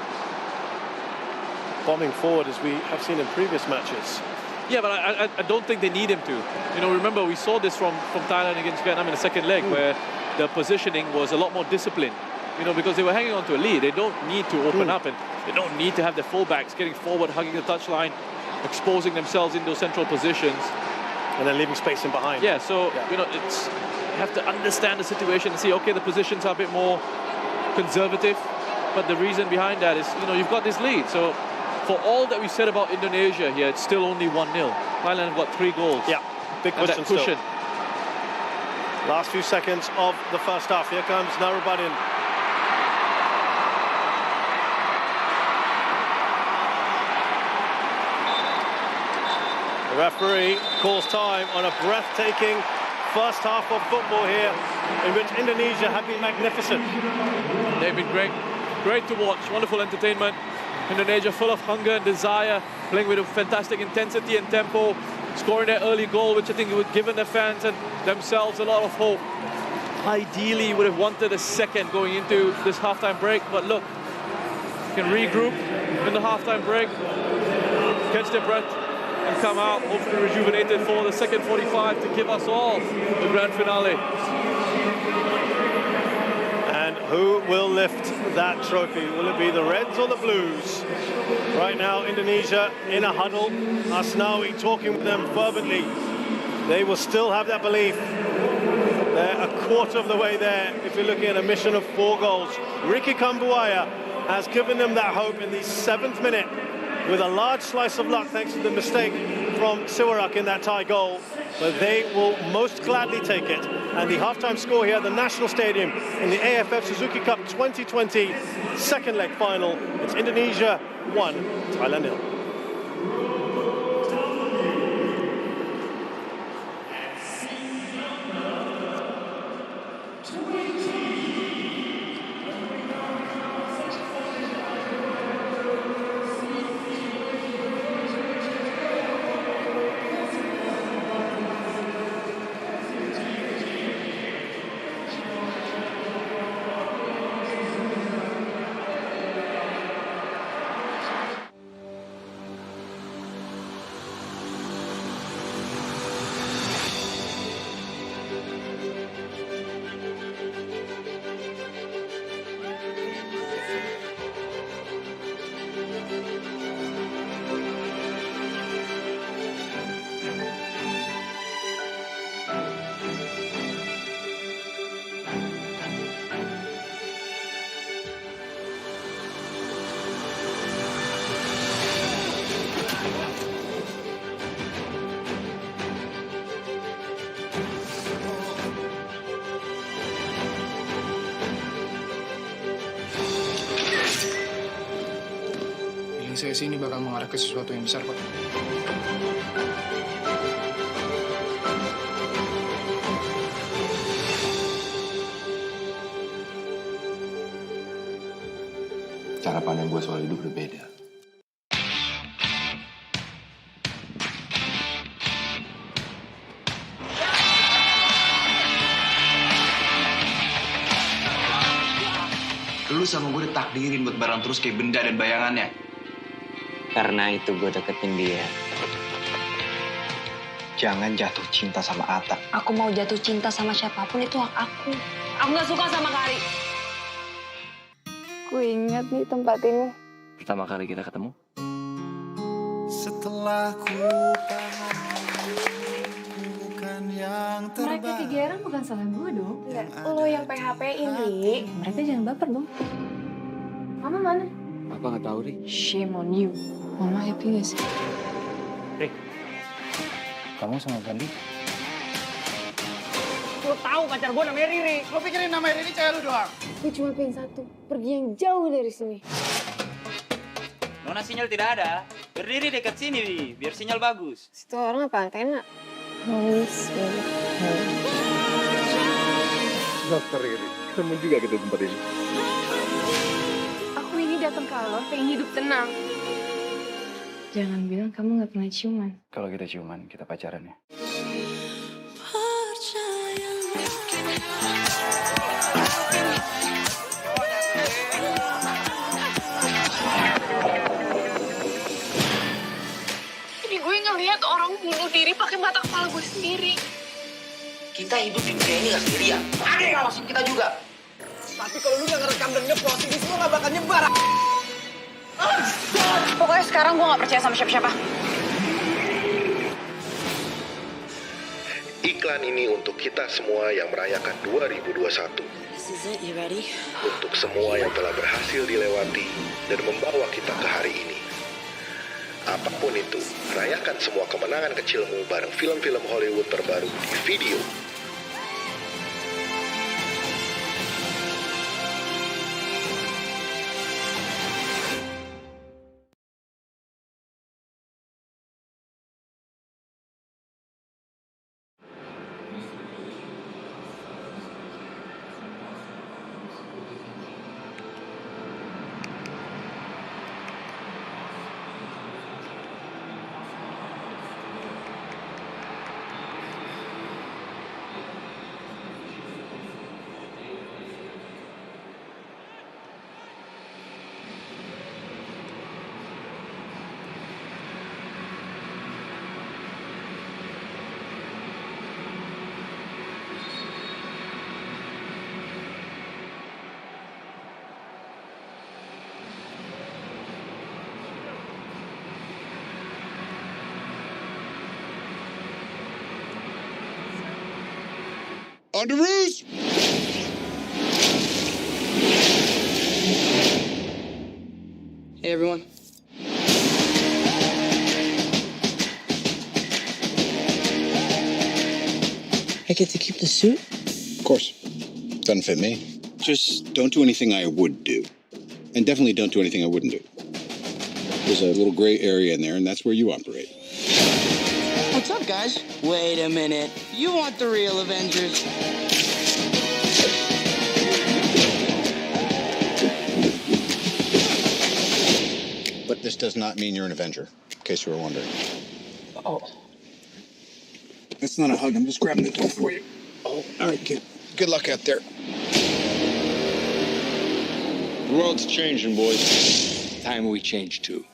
bombing forward as we have seen in previous matches. Yeah, but I don't think they need him to. You know, remember, we saw this from Thailand against Vietnam in the second leg, where the positioning was a lot more disciplined. You know, because they were hanging on to a lead. They don't need to open up, and they don't need to have their fullbacks getting forward, hugging the touchline, exposing themselves in those central positions. And then leaving space in behind. Yeah, so, you know, you have to understand the situation and see, okay, the positions are a bit more conservative, but the reason behind that is, you know, you've got this lead. So, for all that we said about Indonesia here, it's still only 1-0. Thailand have got 3 goals. Yeah, big cushion still. Last few seconds of the first half. Here comes Narubadin. The referee calls time on a breathtaking first half of football here, in which Indonesia have been magnificent. They've been great to watch, wonderful entertainment. Indonesia full of hunger and desire, playing with a fantastic intensity and tempo, scoring their early goal, which I think would have given their fans and themselves a lot of hope. Ideally, would have wanted a second going into this halftime break, but look, can regroup in the halftime break, catch their breath, and come out hopefully rejuvenated for the second 45 to give us all the grand finale. And who will lift that trophy? Will it be the Reds or the Blues? Right now, Indonesia in a huddle. Asnawi talking with them fervently. They will still have that belief. They're a quarter of the way there if you're looking at a mission of 4 goals. Ricky Kambuaya has given them that hope in the 7th minute with a large slice of luck thanks to the mistake from Siwarak in that tie goal. But they will most gladly take it. And the halftime score here at the National Stadium in the AFF Suzuki Cup 2020 second leg final. It's Indonesia 1, Thailand 0. Saya sini bakal mengarah ke sesuatu yang besar kok. Cara pandang gue soal hidup berbeda. Lu sama gue ditakdirin buat bareng terus kayak benda dan bayangannya. Karena itu gue deketin dia. Jangan jatuh cinta sama Ata. Aku mau jatuh cinta sama siapapun itu hak aku. Aku nggak suka sama Kari. Aku ingat nih tempat ini. Pertama kali kita ketemu. Setelah ku bukan yang terbaik. Mereka kegeeran bukan salah gue dong. Enggak, lo yang PHP-in, Ri. Mereka jangan baper dong. Mama mana? Papa nggak tahu, Ri. Shame on you. Mama happy gak sih? Ri, kamu sama Gandhi? Lo tahu pacar gue namanya Riri. Lo pikirin nama Riri cewek lu doang. Gue cuma pengen satu, pergi yang jauh dari sini. Nona sinyal tidak ada. Berdiri dekat sini, Ri, biar sinyal bagus. Situ orang apa antena? Haus banget. Dokter Riri, ketemu juga kita tempat ini. Aku ini datang ke lo, pengen hidup tenang. Jangan bilang kamu gak pernah ciuman. Kalau kita ciuman, kita pacaran ya. Jadi gue ngeliat orang bunuh diri pakai mata kepala gue sendiri. Kita hidup di dunia ini gak sendirian. Ada yang ngawasin kita juga. Tapi kalau lu gak ngerekam dan ngepost, ini semua gak bakal nyebar. Pokoknya sekarang gue gak percaya sama siapa-siapa. Iklan ini untuk kita semua yang merayakan 2021. Untuk semua yang telah berhasil dilewati dan membawa kita ke hari ini. Apapun itu, rayakan semua kemenangan kecilmu bareng film-film Hollywood terbaru di video. On the roost! Hey, everyone. I get to keep the suit? Of course. Doesn't fit me. Just don't do anything I would do. And definitely don't do anything I wouldn't do. There's a little gray area in there, and that's where you operate. What's up, guys? Wait a minute. You want the real Avengers? But this does not mean you're an Avenger, in case you were wondering. Oh. It's not a hug. I'm just grabbing the door for you. Oh, all right, kid. Good luck out there. The world's changing, boys. Time we change, too.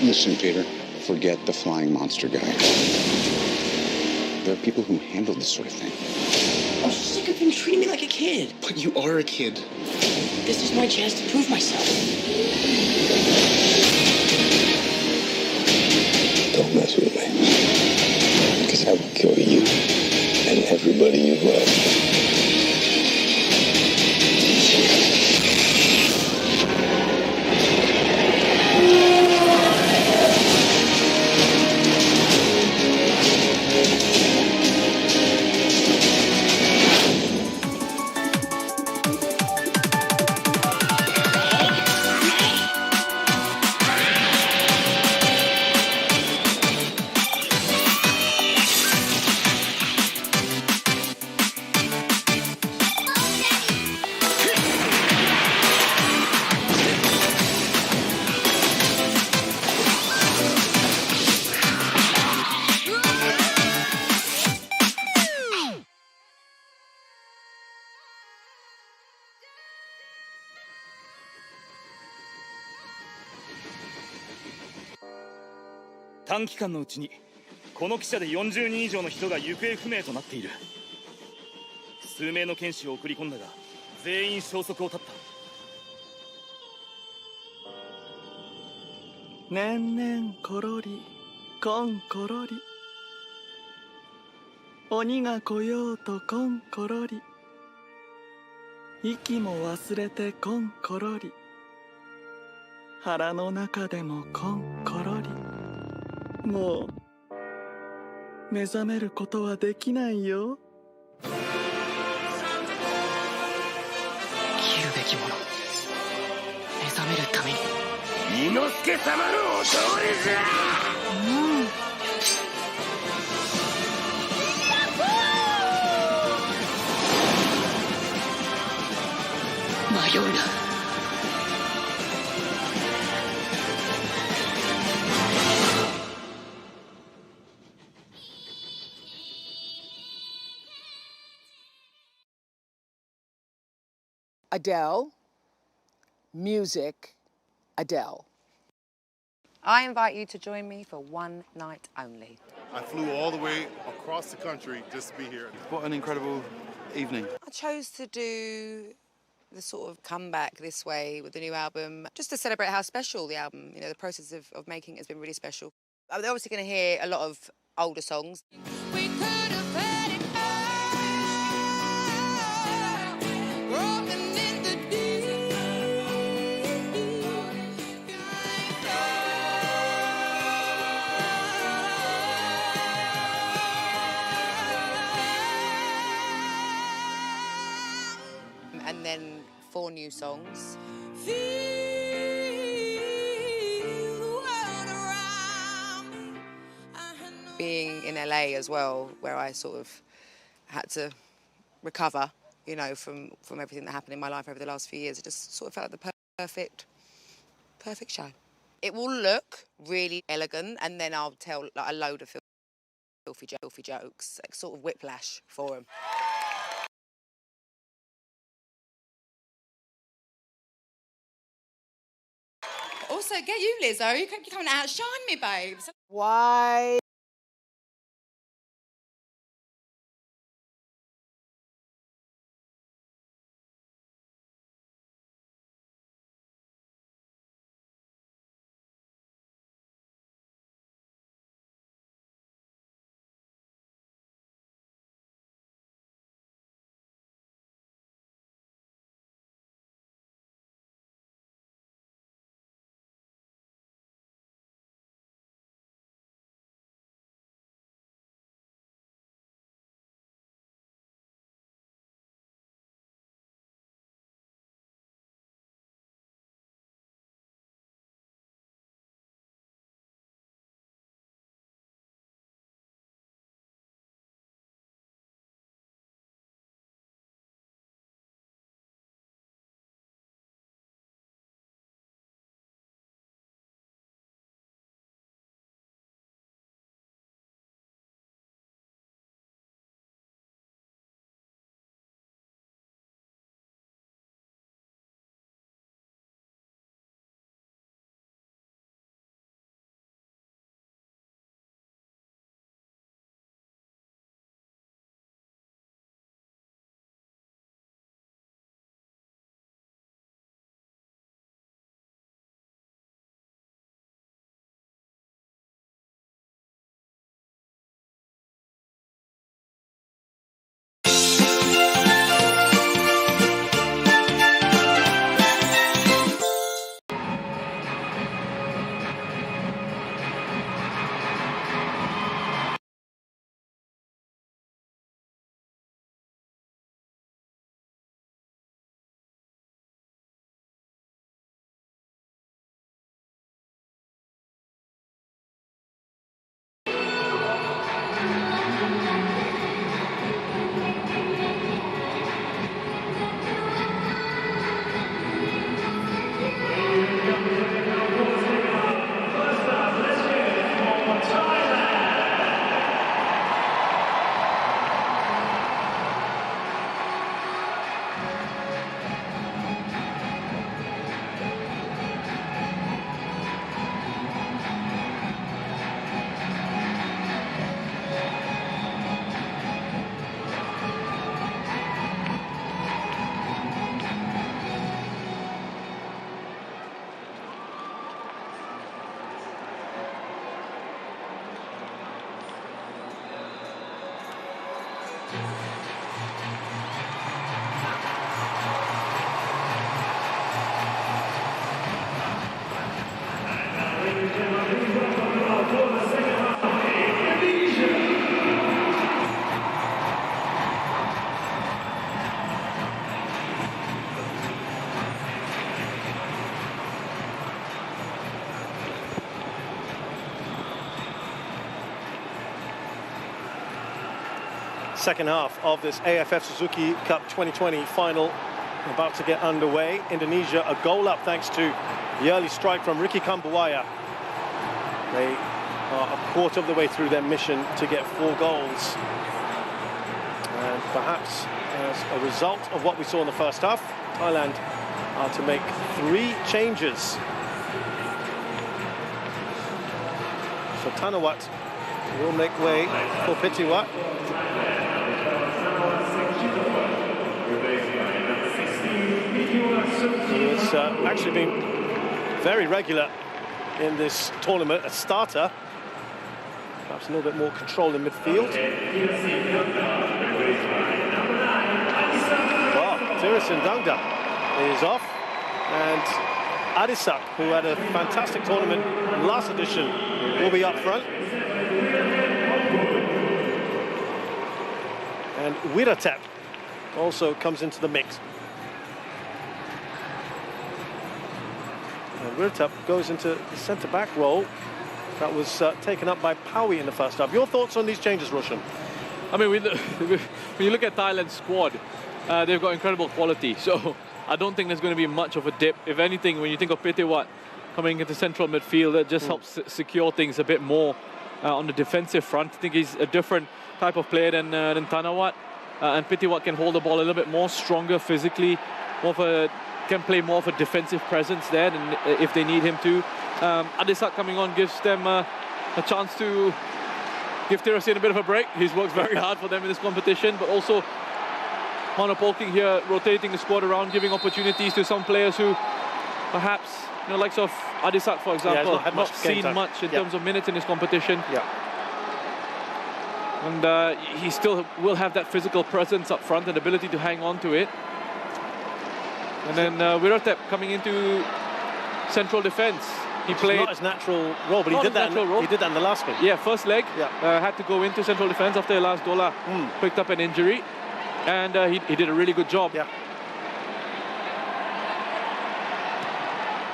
Listen, Peter. Forget the flying monster guy. There are people who handle this sort of thing. I'm sick of him treating me like a kid. But you are a kid. This is my chance to prove myself. Don't mess with me. Because I will kill you and everybody you love.短期間のうちにこの汽車で40人以上の人が行方不明となっている。数名の剣士を送り込んだが全員消息を絶った。ねんねんころりこんころり、鬼が来ようとこんころり、息も忘れてこんころり、腹の中でもこんころり、もう目覚めることはできないよ。切るべきもの、目覚めるために。伊之助様のお通りじゃ。迷うな。Adele, music, Adele. I invite you to join me for one night only. I flew all the way across the country just to be here. What an incredible evening. I chose to do the sort of comeback this way with the new album, just to celebrate how special the album, the process of making it has been really special. They're obviously going to hear a lot of older songs. And then 4 new songs. Being in LA as well, where I sort of had to recover, from everything that happened in my life over the last few years, it just sort of felt like the perfect show. It will look really elegant, and then I'll tell a load of filthy jokes, like sort of whiplash for them. Also, get you, Lizzo. You can come and outshine me, babes. Why? Second half of this AFF Suzuki Cup 2020 final about to get underway. Indonesia a goal up thanks to the early strike from Ricky Kambuaya. They are a quarter of the way through their mission to get 4 goals. And perhaps as a result of what we saw in the first half, Thailand are to make 3 changes. So Tanawat will make way for Pitiwat. It's actually been very regular in this tournament, a starter. Perhaps a little bit more control in midfield. Well, Tirisan Dangda is off, and Adisak, who had a fantastic tournament last edition, will be up front. And Wiratep also comes into the mix. And Wiratep goes into the centre-back role that was taken up by Paui in the first half. Your thoughts on these changes, Roshan? I mean, when you look at Thailand's squad, they've got incredible quality. So I don't think there's going to be much of a dip. If anything, when you think of Pitiwat coming into central midfield, that just helps secure things a bit more on the defensive front. I think he's a different type of player than Tanawat. And Pitiwat can hold the ball a little bit more, stronger physically, can play more of a defensive presence there than if they need him to. Adisak coming on gives them a chance to give Tirasin a bit of a break. He's worked very hard for them in this competition, but also Manopolking here, rotating the squad around, giving opportunities to some players who perhaps, you know, likes of Adisak, for example, have not seen much in terms of minutes in this competition. And he still will have that physical presence up front and ability to hang on to it. And then Wiratep coming into central defence. He played not his natural role, but he did that in the last game. Yeah, first leg. Had to go into central defence after Elas Dola picked up an injury. And he did a really good job.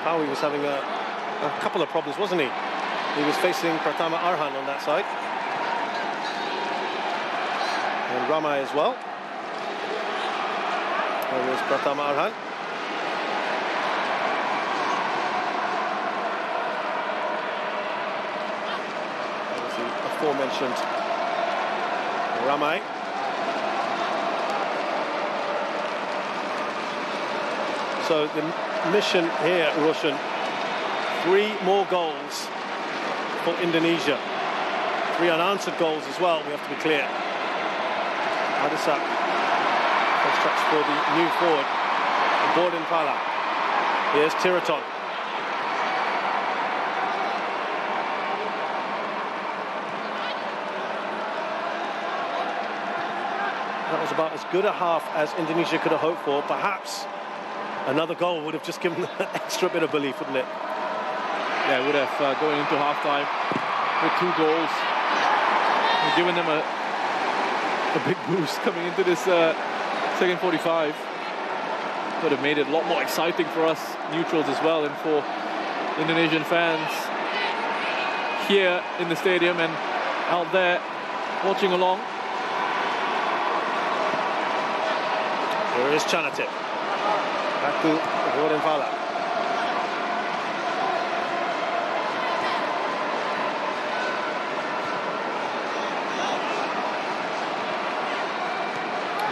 Paui was having a couple of problems, wasn't he? He was facing Pratama Arhan on that side. And Ramai as well. There was Pratama Arhan. That was the aforementioned Ramai. So the mission here, Roshan, 3 more goals for Indonesia. 3 unanswered goals as well, we have to be clear. Adisak constructs for the new forward, Gordon Pala. Here's Tiraton. That was about as good a half as Indonesia could have hoped for. Perhaps another goal would have just given them an extra bit of belief, wouldn't it? Yeah, it would have going into half-time with 2 goals. And given them a big boost coming into this second 45. Would have made it a lot more exciting for us neutrals as well, and for Indonesian fans here in the stadium and out there watching along. Here is Chanatip. Back to Gordon Pala.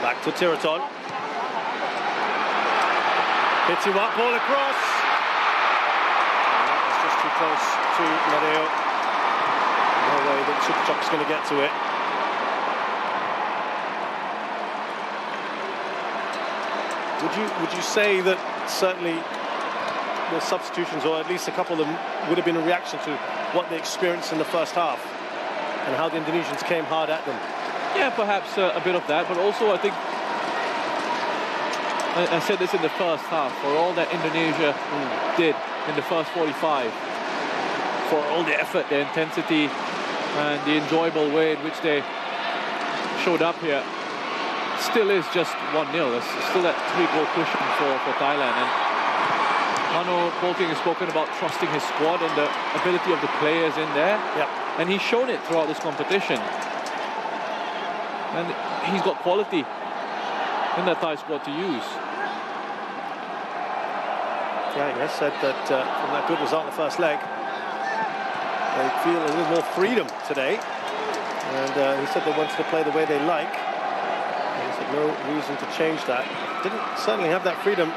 Back to Tiraton. Pitiwat, ball across. It's just too close to Nadeo. No way that Superchok's going to get to it. Would you say that certainly the substitutions, or at least a couple of them, would have been a reaction to what they experienced in the first half and how the Indonesians came hard at them? Yeah, perhaps a bit of that, but also I think, I said this in the first half, for all that Indonesia did in the first 45, for all the effort, the intensity, and the enjoyable way in which they showed up here, still is just 1-0. There's still that 3-goal cushion for Thailand. And Hanno Polking has spoken about trusting his squad and the ability of the players in there. Yep. And he's shown it throughout this competition. And he's got quality in that Thai squad to use. Yeah, he has said that from that good result in the first leg, they feel a little more freedom today. And he said they wanted to play the way they like. And he said no reason to change that. Didn't certainly have that freedom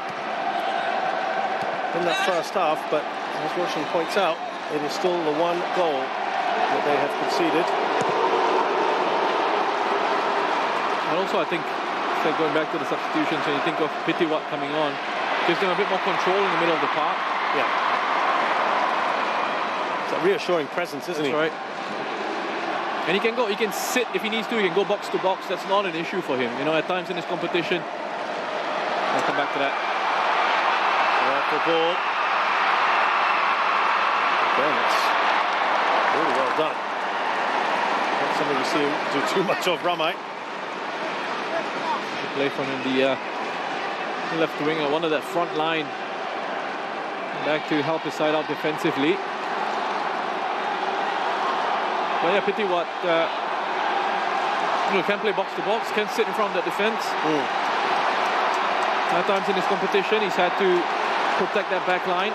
in that first half, but as Roshan points out, it is still the 1 goal that they have conceded. And also I think, going back to the substitutions, when you think of Pitiwat coming on, gives them a bit more control in the middle of the park. Yeah. It's a reassuring presence, isn't he? That's right. And he can go, he can sit if he needs to, he can go box to box. That's not an issue for him. You know, at times in this competition, I'll come back to that. Rifle ball. Again, it's really well done. Not something you see him do too much of, Ramai. Play from the left winger, one of that front line. Back to help his side out defensively. But yeah, Pitiwat can play box to box, can sit in front of that defense. At times in this competition, he's had to protect that back line.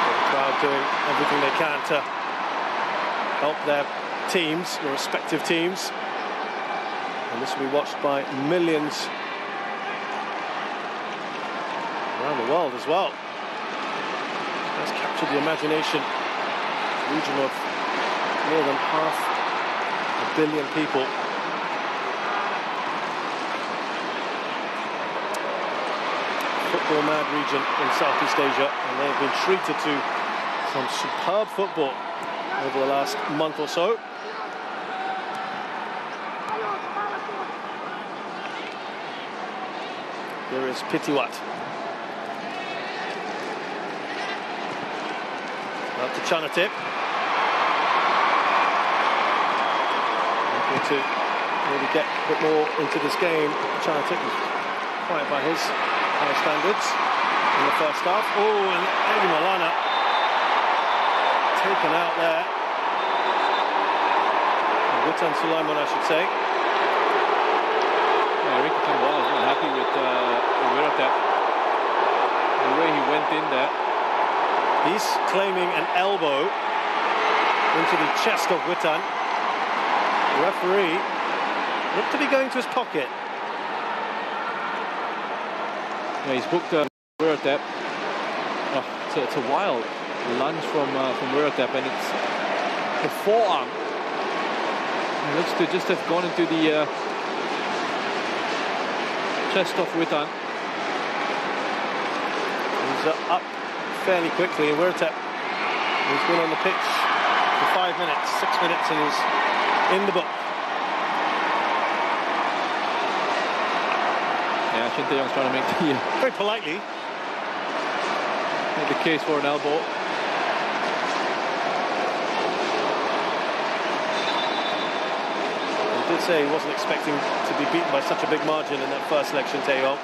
The crowd doing everything they can to help their teams, their respective teams. And this will be watched by millions around the world as well. Has captured the imagination. A region of more than 500 million people. Football mad region in Southeast Asia, and they have been treated to some superb football over the last month or so. Here is Pitiwat. Up to Chanatip. Looking to maybe get a bit more into this game. Chanatip was quite by his high standards in the first half. Oh, and Edi Malana taken out there. Witan Sulaiman, I should say. Yeah, Ricky Tambala is not happy with Wiratap. The way he went in there. He's claiming an elbow into the chest of Witan. The referee looked to be going to his pocket. Yeah, he's booked Wiratap. Oh, it's a wild lunge from Wiratap, and it's the forearm. It looks to just have gone into the chest of Witan. He's up fairly quickly, and Wiratap, he's been on the pitch for 5 minutes, 6 minutes, and he's in the book. Yeah, Shin Tae-yong's trying to make the very politely make the case for an elbow. He did say he wasn't expecting to be beaten by such a big margin in that first leg, Shin Tae-yong.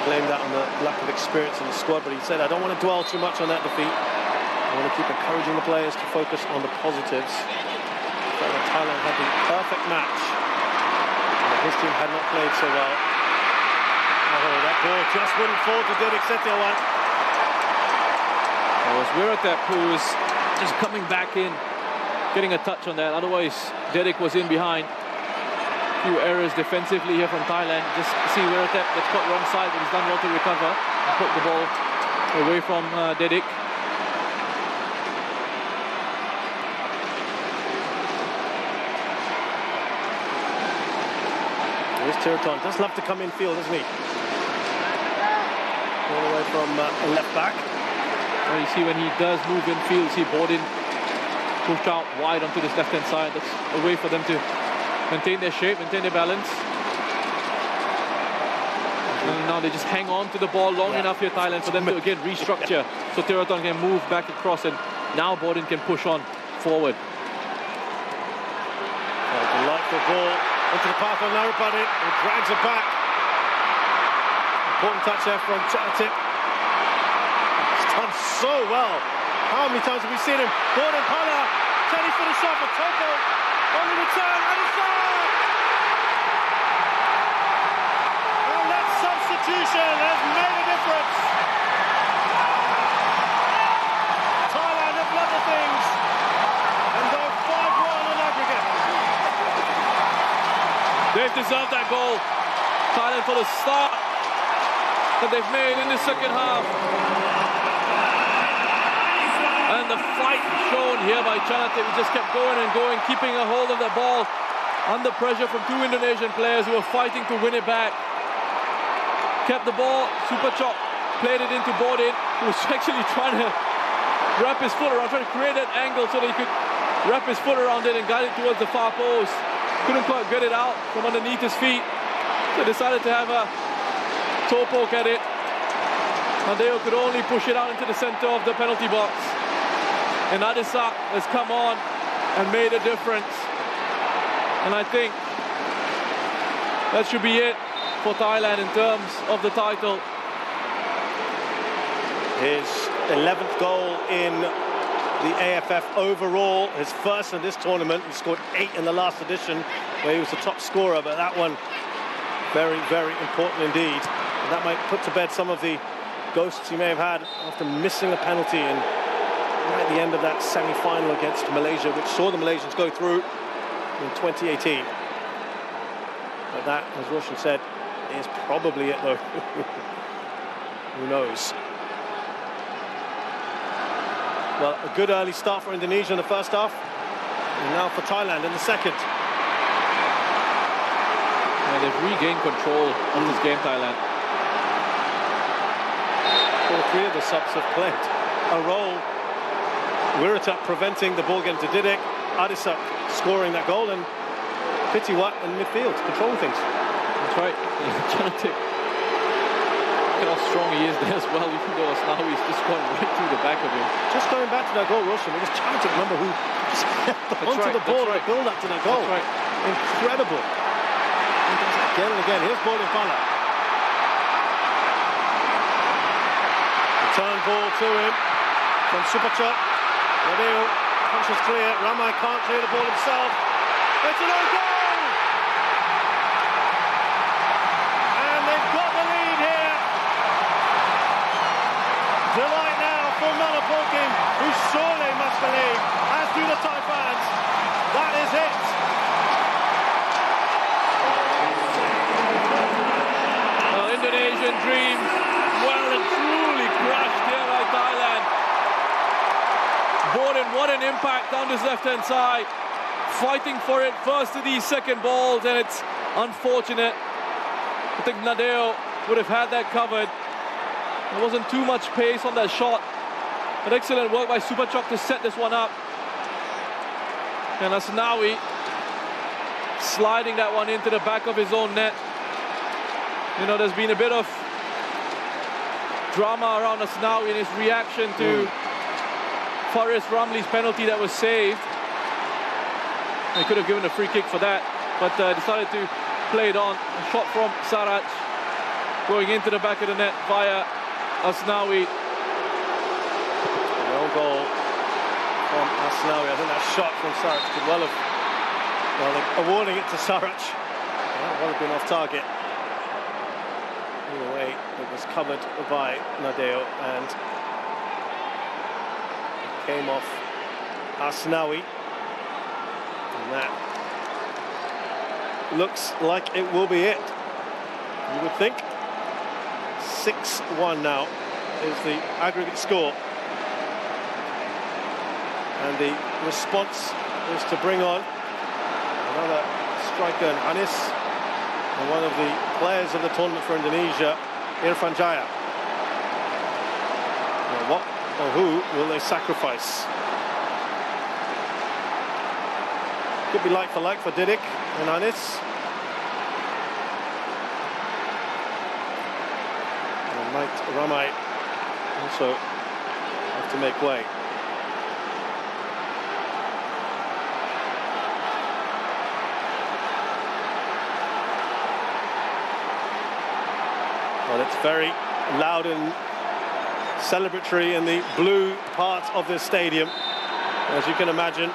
Blamed that on the lack of experience in the squad, but he said, I don't want to dwell too much on that defeat. I want to keep encouraging the players to focus on the positives. So that Thailand had the perfect match, and that his team had not played so well. Oh, that ball just wouldn't fall to Dedek Setiawan. It was Wiratap who was just coming back in, getting a touch on that. Otherwise, Dedek was in behind. Few errors defensively here from Thailand. Just see Wiratap gets caught wrong side, but he's done well to recover and put the ball away from Dedek. Here's Tiraton. Does love to come in field, doesn't he? All the way from left back. Well, you see when he does move in field, see Borden push out wide onto this left-hand side. That's a way for them to maintain their shape, maintain their balance. And now they just hang on to the ball long enough here, Thailand, for them to again restructure. So Theraton can move back across, and now Borden can push on forward. Delightful ball into the path of Narupati, and drags it back. Important touch there from Chanatik. He's done so well. How many times have we seen him? Borden Pala, can he finish off a Topo on the return, and it's there! And that substitution has made a difference. Thailand have leveled things and go 5-1 on aggregate. They've deserved that goal, Thailand, for the start that they've made in the second half. And the fight shown here by Chanatik, who just kept going and going, keeping a hold of the ball under pressure from two Indonesian players who were fighting to win it back. Kept the ball, Superchok played it into Borden, who was actually trying to wrap his foot around, trying to create that angle so that he could wrap his foot around it and guide it towards the far post. Couldn't quite get it out from underneath his feet, so decided to have a toe poke at it. Nadeo could only push it out into the center of the penalty box. And Adisak has come on and made a difference. And I think that should be it for Thailand in terms of the title. His 11th goal in the AFF overall, his first in this tournament. He scored 8 in the last edition where he was the top scorer, but that one very, very important indeed. And that might put to bed some of the ghosts he may have had after missing a penalty and at the end of that semi-final against Malaysia, which saw the Malaysians go through in 2018. But that, as Roshan said, is probably it though. Who knows? Well, a good early start for Indonesia in the first half, and now for Thailand in the second. Yeah, they've regained control of this game, Thailand. All three of the subs have played a role. Wirata preventing the ball getting to Didik, Adisak scoring that goal, and Pitiwat in midfield, controlling things. That's right. Chanatik. Look at how strong he is there as well, even though now he's just gone right through the back of him. Just going back to that goal, Roshan, it was Chanatik, remember, who just held onto the ball and build up to that goal. That's right. Incredible. He does it again and again. Here's Borden Pala. Return ball to him from Superchok. Nadeo punches clear. Ramai can't clear the ball himself. It's an own goal! And they've got the lead here. Delight now for Nanapokin, who surely must believe, as do the Thai fans, that is it. Well, Indonesian dreams well and truly crushed here by Thailand. Borden, what an impact down this left-hand side. Fighting for it first to these second balls, and it's unfortunate. I think Nadeo would have had that covered. There wasn't too much pace on that shot. But excellent work by Superchok to set this one up. And Asnawi sliding that one into the back of his own net. You know, there's been a bit of drama around Asnawi in his reaction to Faris Ramli's penalty that was saved. They could have given a free kick for that, but decided to play it on. A shot from Saraj going into the back of the net via Asnawi. No goal from Asnawi. I think that shot from Saraj could well have, awarding it to Saraj. That would have been off target. Either way, it was covered by Nadeo and it came off Asnawi. And that looks like it will be it, you would think. 6-1 now is the aggregate score. And the response is to bring on another striker, Anis, and one of the players of the tournament for Indonesia, Irfan Jaya. Now what or who will they sacrifice? Could be like for Didik and Anis. And might Ramai also have to make way. Well, it's very loud and celebratory in the blue part of this stadium, as you can imagine.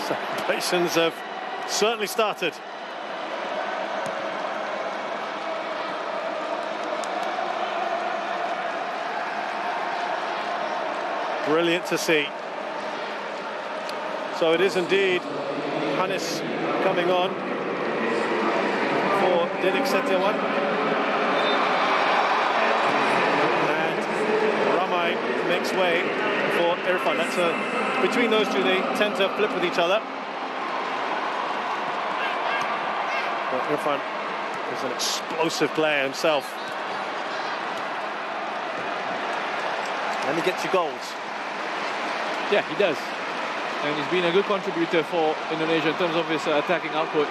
Celebrations have certainly started. Brilliant to see. So it is indeed Hannes coming on for Didik Setiawan. And Ramai makes way for Irfan. That's between those two, they tend to flip with each other. But Irfan is an explosive player himself. And he gets you goals. Yeah, he does. And he's been a good contributor for Indonesia in terms of his attacking output.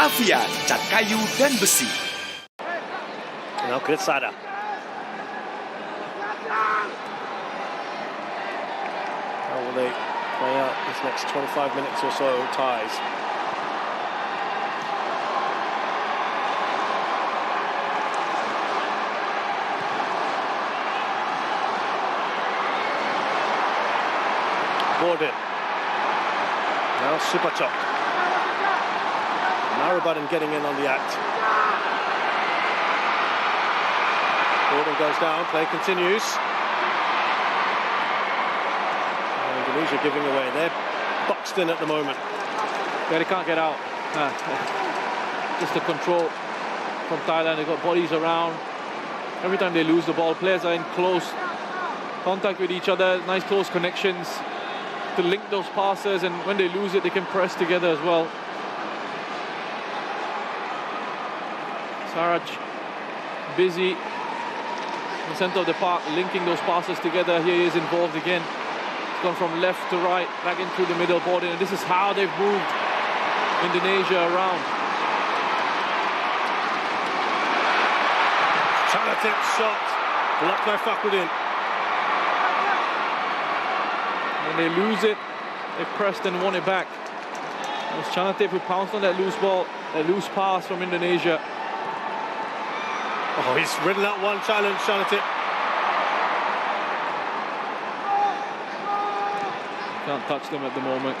Avia, cat kayu dan besi. Now Gritsada. How will they play out this next 25 minutes or so? Ties. Gordon. Now Superchok. Narabudin getting in on the act. Gordon goes down, play continues. And Indonesia giving away. They're boxed in at the moment. Yeah, they can't get out. Just the control from Thailand. They've got bodies around. Every time they lose the ball, players are in close contact with each other. Nice close connections to link those passes, and when they lose it, they can press together as well. Saraj busy in the center of the park, linking those passes together. Here he is involved again. He's gone from left to right, back in through the middle board, and this is how they've moved Indonesia around. Chanathip shot, blocked by Fakhrudin. When they lose it, they pressed and won it back. It was Chanathip who pounced on that loose ball, that loose pass from Indonesia. Oh, he's ridden out one challenge, Chanathip. Can't touch them at the moment.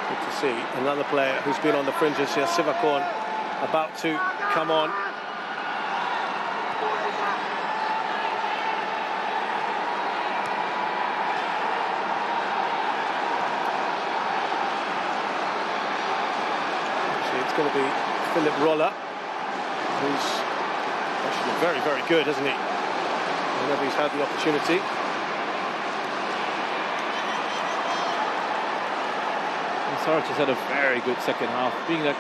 Good to see another player who's been on the fringes here, Sivakorn, about to come on. It's going to be Philip Roller, who's actually very, very good, isn't he? Whenever he's had the opportunity. And Saraj has had a very good second half, being that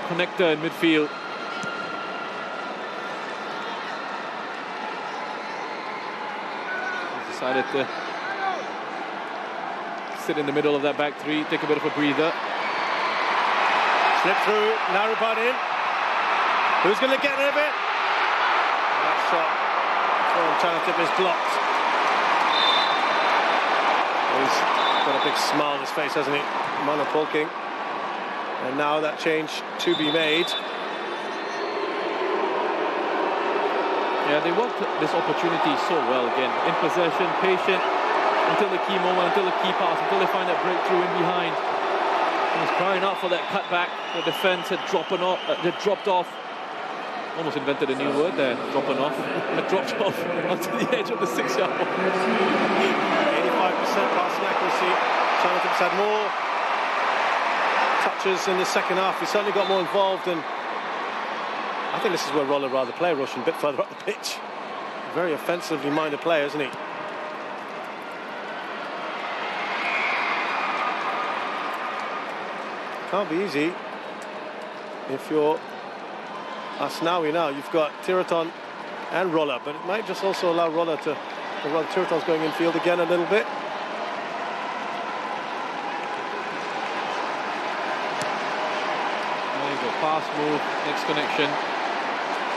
connector in midfield. He's decided to sit in the middle of that back three, take a bit of a breather. Slip through, Narabudin. Who's going to get rid of it? That shot from Chanathip is blocked. He's got a big smile on his face, hasn't he? Mano Polking. And now that change to be made. Yeah, they worked this opportunity so well again. In possession, patient, until the key moment, until the key pass, until they find that breakthrough in behind. He's crying out for that cutback. The defence had dropped off. Almost invented a new word there, dropping off. Had dropped off onto the edge of the 6-yard line. 85% passing accuracy. Chanathip's had more touches in the second half. He certainly got more involved, and I think this is where Roller rather play Roshan, a bit further up the pitch. Very offensively minded player, isn't he? Can't be easy if you're Asnawi now. You've got Tiraton and Roller, but it might just also allow Roller to... Well, Tiraton's going infield again a little bit. There you go, pass, move, next connection.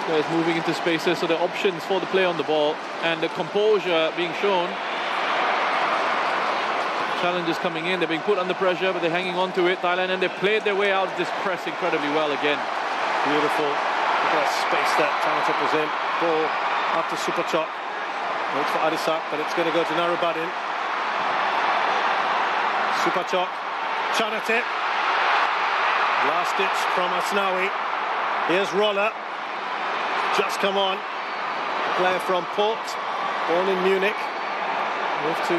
Players moving into spaces, so the options for the play on the ball and the composure being shown. Challenges coming in, they're being put under pressure, but they're hanging on to it, Thailand, and they played their way out of this press incredibly well again. Beautiful. Look at that space that Chanathip was in. Ball after Superchok. Waits for Adisak, but it's going to go to Narabudin. Superchok. Chanathip. Last ditch from Asnawi. Here's Roller. Just come on. A player from Port, born in Munich. Moved to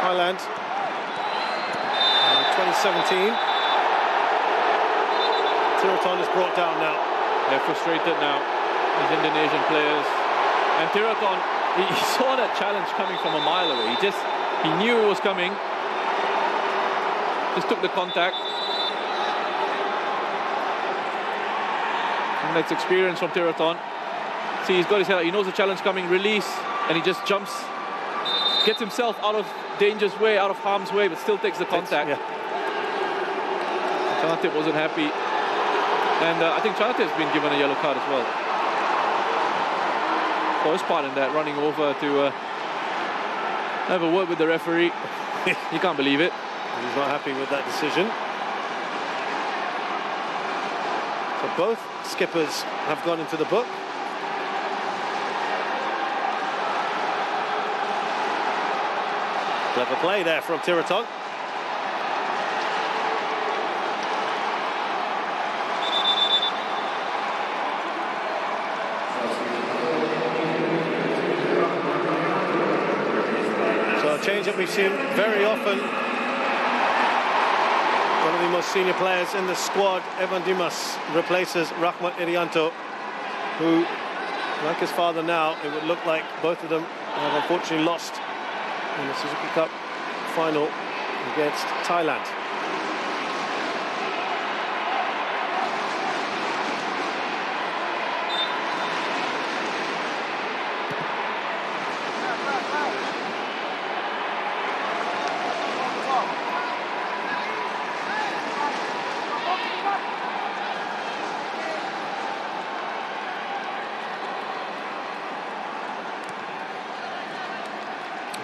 Thailand. 2017. Tiraton is brought down now. They're frustrated now, these Indonesian players. And Tiraton, he saw that challenge coming from a mile away. He knew it was coming. Just took the contact. And that's experience from Tiraton. See, he's got his head, he knows the challenge coming, release, and he just jumps, gets himself out of danger's way, out of harm's way, but still takes the contact. Chanatip wasn't happy. And I think Chanatip's been given a yellow card as well. For his part in that, running over to have a word with the referee. You can't believe it. He's not happy with that decision. So both skippers have gone into the book. Clever play there from Tiratong. So a change that we've seen very often. One of the most senior players in the squad, Evan Dimas, replaces Rahmat Irianto, who, like his father now, it would look like both of them have unfortunately lost in the Suzuki Cup final against Thailand.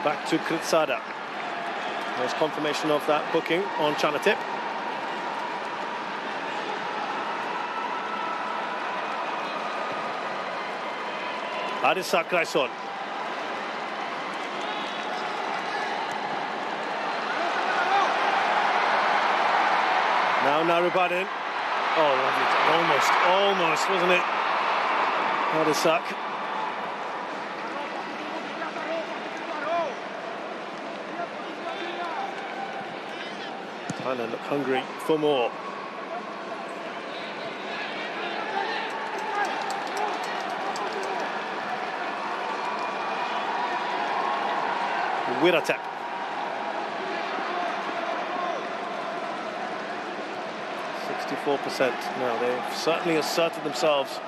Back to Kritsada. There's confirmation of that booking on Chanatip. Adisa Kraison. Now Narubadin. Oh, almost, wasn't it? Adisak. Thailand look hungry for more. Wirata. Now they've certainly asserted themselves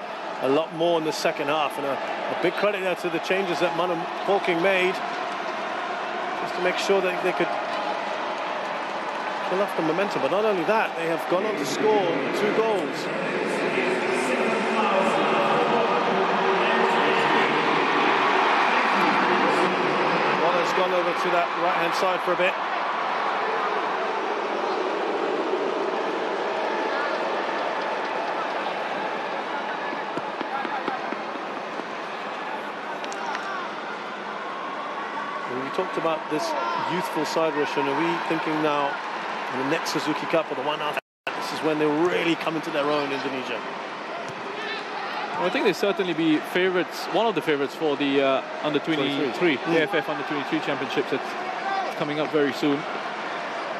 a lot more in the second half, and a big credit there to the changes that Manu Hawking made, just to make sure that they could kill off the momentum. But not only that, they have gone on to score 2 goals. Waller's gone over to that right-hand side for a bit. We talked about this youthful side, Roshan. Are we thinking now in the next Suzuki Cup or the one after, this is when they'll really come into their own, Indonesia? Well, I think they'll certainly be favourites, one of the favourites for the under-23, the AFF under-23 championships that's coming up very soon.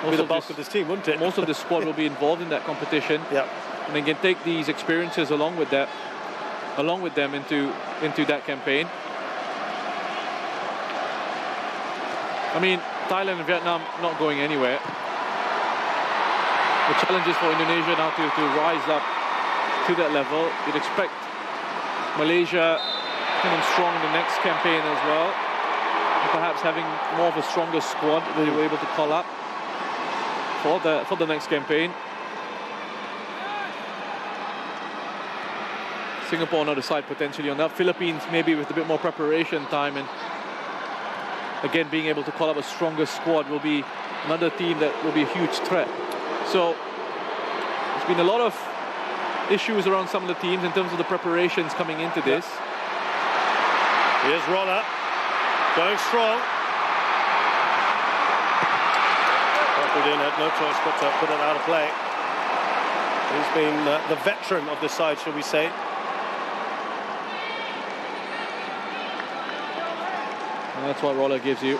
Most of bulk of this team, wouldn't it? Most of the squad will be involved in that competition. Yeah. And they can take these experiences along with them into that campaign. I mean, Thailand and Vietnam not going anywhere. The challenge is for Indonesia now to rise up to that level. You'd expect Malaysia coming strong in the next campaign as well, and perhaps having more of a stronger squad that they were able to call up for the next campaign. Singapore another side potentially on that. Philippines maybe with a bit more preparation time, and again being able to call up a stronger squad will be another team that will be a huge threat. So there's been a lot of issues around some of the teams in terms of the preparations coming into this. Here's Roller, going strong. Didn't had no choice but to put it out of play. He's been the veteran of the side, shall we say. And that's what Roller gives you.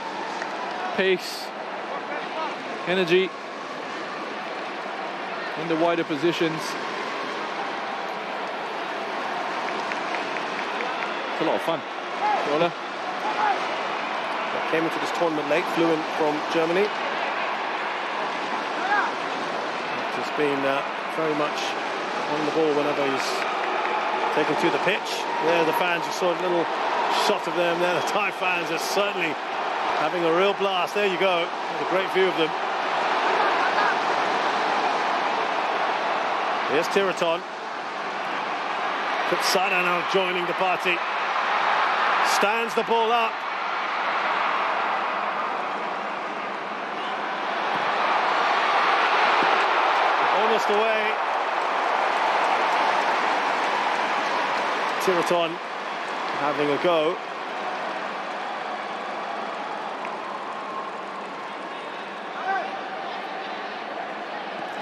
Pace, energy, in the wider positions. It's a lot of fun. Roller. Came into this tournament late, flew in from Germany. He's been very much on the ball whenever he's taken to the pitch. There, the fans, you saw a little shot of them there. The Thai fans are certainly having a real blast. There you go. There's a great view of them. Here's Tiraton. Kutsada now joining the party. Stands the ball up. Almost away. Tiraton having a go.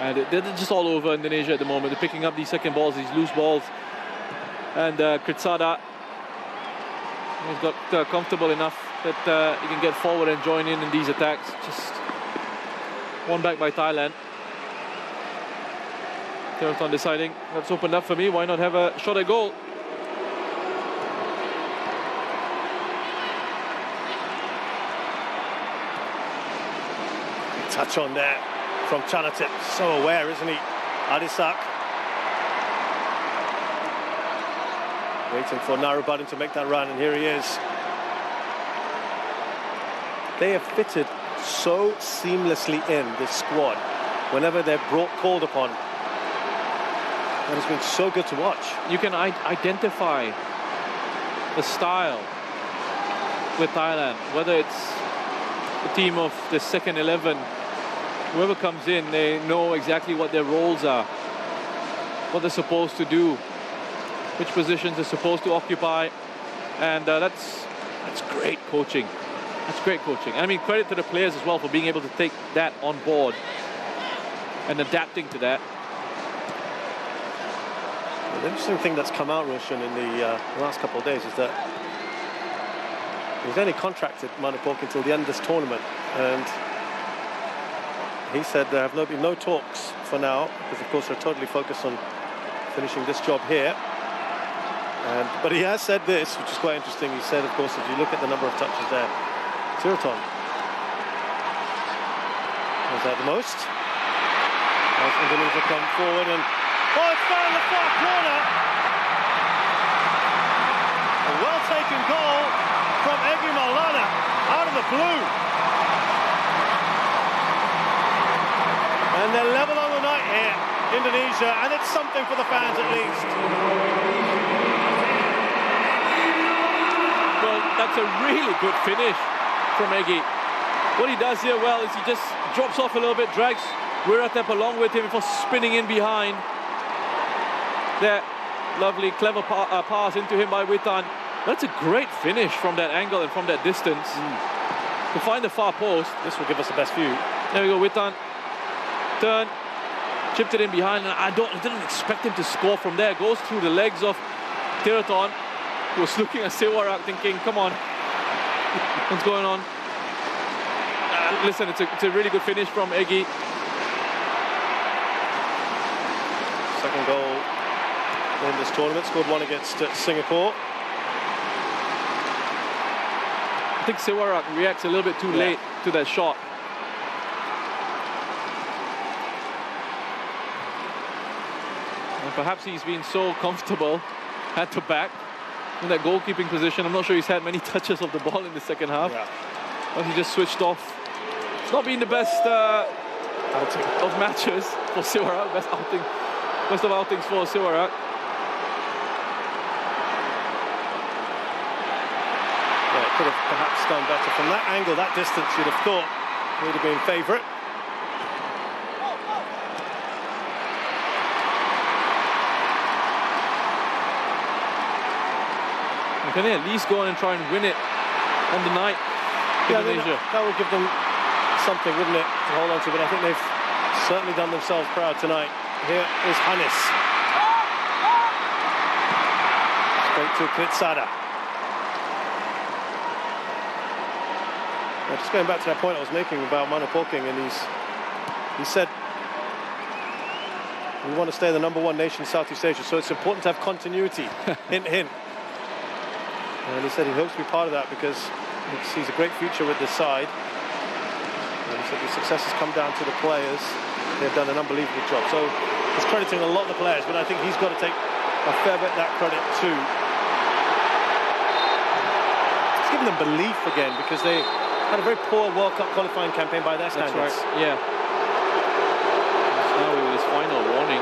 And they're just all over Indonesia at the moment. They're picking up these second balls, these loose balls. And Kritsada, he's got comfortable enough that he can get forward and join in these attacks. Just one back by Thailand. Tiraton deciding, that's opened up for me, why not have a shot at goal? Touch on there from Chanatip. So aware, isn't he? Adisak. Waiting for Narubadan to make that run, and here he is. They have fitted so seamlessly in this squad whenever they're called upon. And it's been so good to watch. You can identify the style with Thailand, whether it's the team of the second 11, whoever comes in, they know exactly what their roles are, what they're supposed to do, which positions they're supposed to occupy, and that's great coaching. That's great coaching. I mean, credit to the players as well for being able to take that on board and adapting to that. The interesting thing that's come out, Roshan, in the last couple of days is that he's only contracted Manipok until the end of this tournament, and he said there have been no talks for now, because of course they're totally focused on finishing this job here. But he has said this, which is quite interesting. He said, of course, if you look at the number of touches there, Tiraton was that the most. As Indonesia come forward and it's found the far corner. A well-taken goal from Egy Maulana out of the blue. And they're level on the night here, Indonesia, and it's something for the fans at least. Well, that's a really good finish from Egy. What he does here well is he just drops off a little bit, drags Wiratap along with him before spinning in behind. That lovely, clever pass into him by Witan. That's a great finish from that angle and from that distance. To find the far post. This will give us the best view. There we go, Witan. Turn, chipped it in behind, and I didn't expect him to score from there. Goes through the legs of Tiraton, who was looking at Siwarak thinking, come on, what's going on? Listen, it's a really good finish from Egy. Second goal in this tournament, scored one against Singapore. I think Siwarak reacts a little bit too late to that shot. And perhaps he's been so comfortable at the back in that goalkeeping position. I'm not sure he's had many touches of the ball in the second half. But he just switched off. It's not been the best outing of matches for Siwarak. Best of outings for Siwarak. Could have perhaps done better from that angle, that distance. You'd have thought would have been favourite. Can they at least go on and try and win it on the night? Indonesia. That would give them something, wouldn't it, to hold on to? But I think they've certainly done themselves proud tonight. Here is Hannes. Straight to Kritsada. Just going back to that point I was making about Manopoking, and he said we want to stay the #1 nation in Southeast Asia, so it's important to have continuity. Hint, hint. And he said he hopes to be part of that because he sees a great future with this side. And he said the success has come down to the players. They've done an unbelievable job. So he's crediting a lot of the players, but I think he's got to take a fair bit of that credit too. It's given them belief again, because they had a very poor World Cup qualifying campaign by their standards. That's right, yeah. So now with this final warning.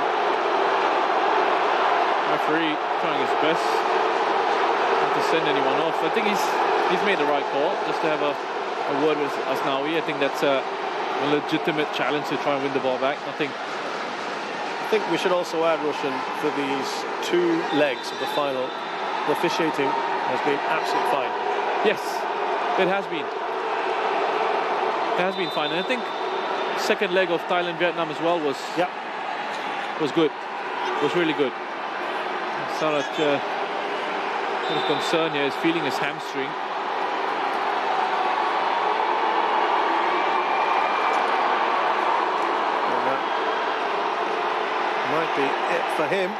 referee trying his best not to send anyone off. I think he's made the right call, just to have a word with Asnawi. I think that's a legitimate challenge to try and win the ball back. I think we should also add, Roshan, for these 2 legs of the final, the officiating has been absolutely fine. Yes, it has been. It has been fine. And I think second leg of Thailand-Vietnam as well was good. Was really good. Sarat, his concern here is feeling his hamstring. And that might be it for him.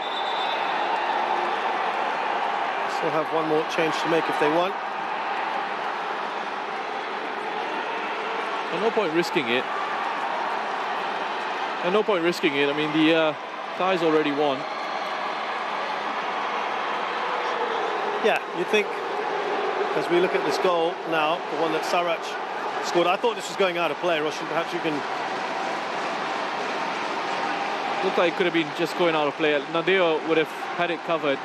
Still have one more change to make if they want. And no point risking it. And no point risking it. I mean, the Thais already won. Yeah, you'd think, as we look at this goal now, the one that Sarach scored, I thought this was going out of play, Roshan. Perhaps you can... Looked like it could have been just going out of play. Nadeo would have had it covered.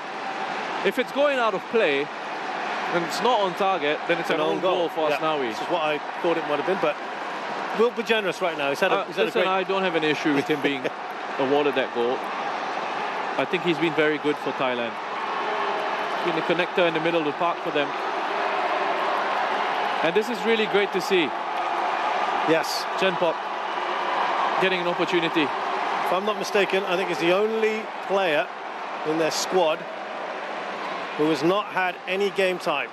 If it's going out of play, and it's not on target, then it's an own goal for Asnawi. This is what I thought it might have been, but we'll be generous right now. He's had a listen, I don't have an issue with him being awarded that goal. I think he's been very good for Thailand. He's been a connector in the middle of the park for them. And this is really great to see. Yes. Chenpop getting an opportunity. If I'm not mistaken, I think he's the only player in their squad who has not had any game time.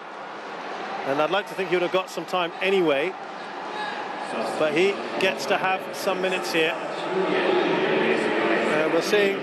And I'd like to think he would have got some time anyway. But he gets to have some minutes here. And we're seeing...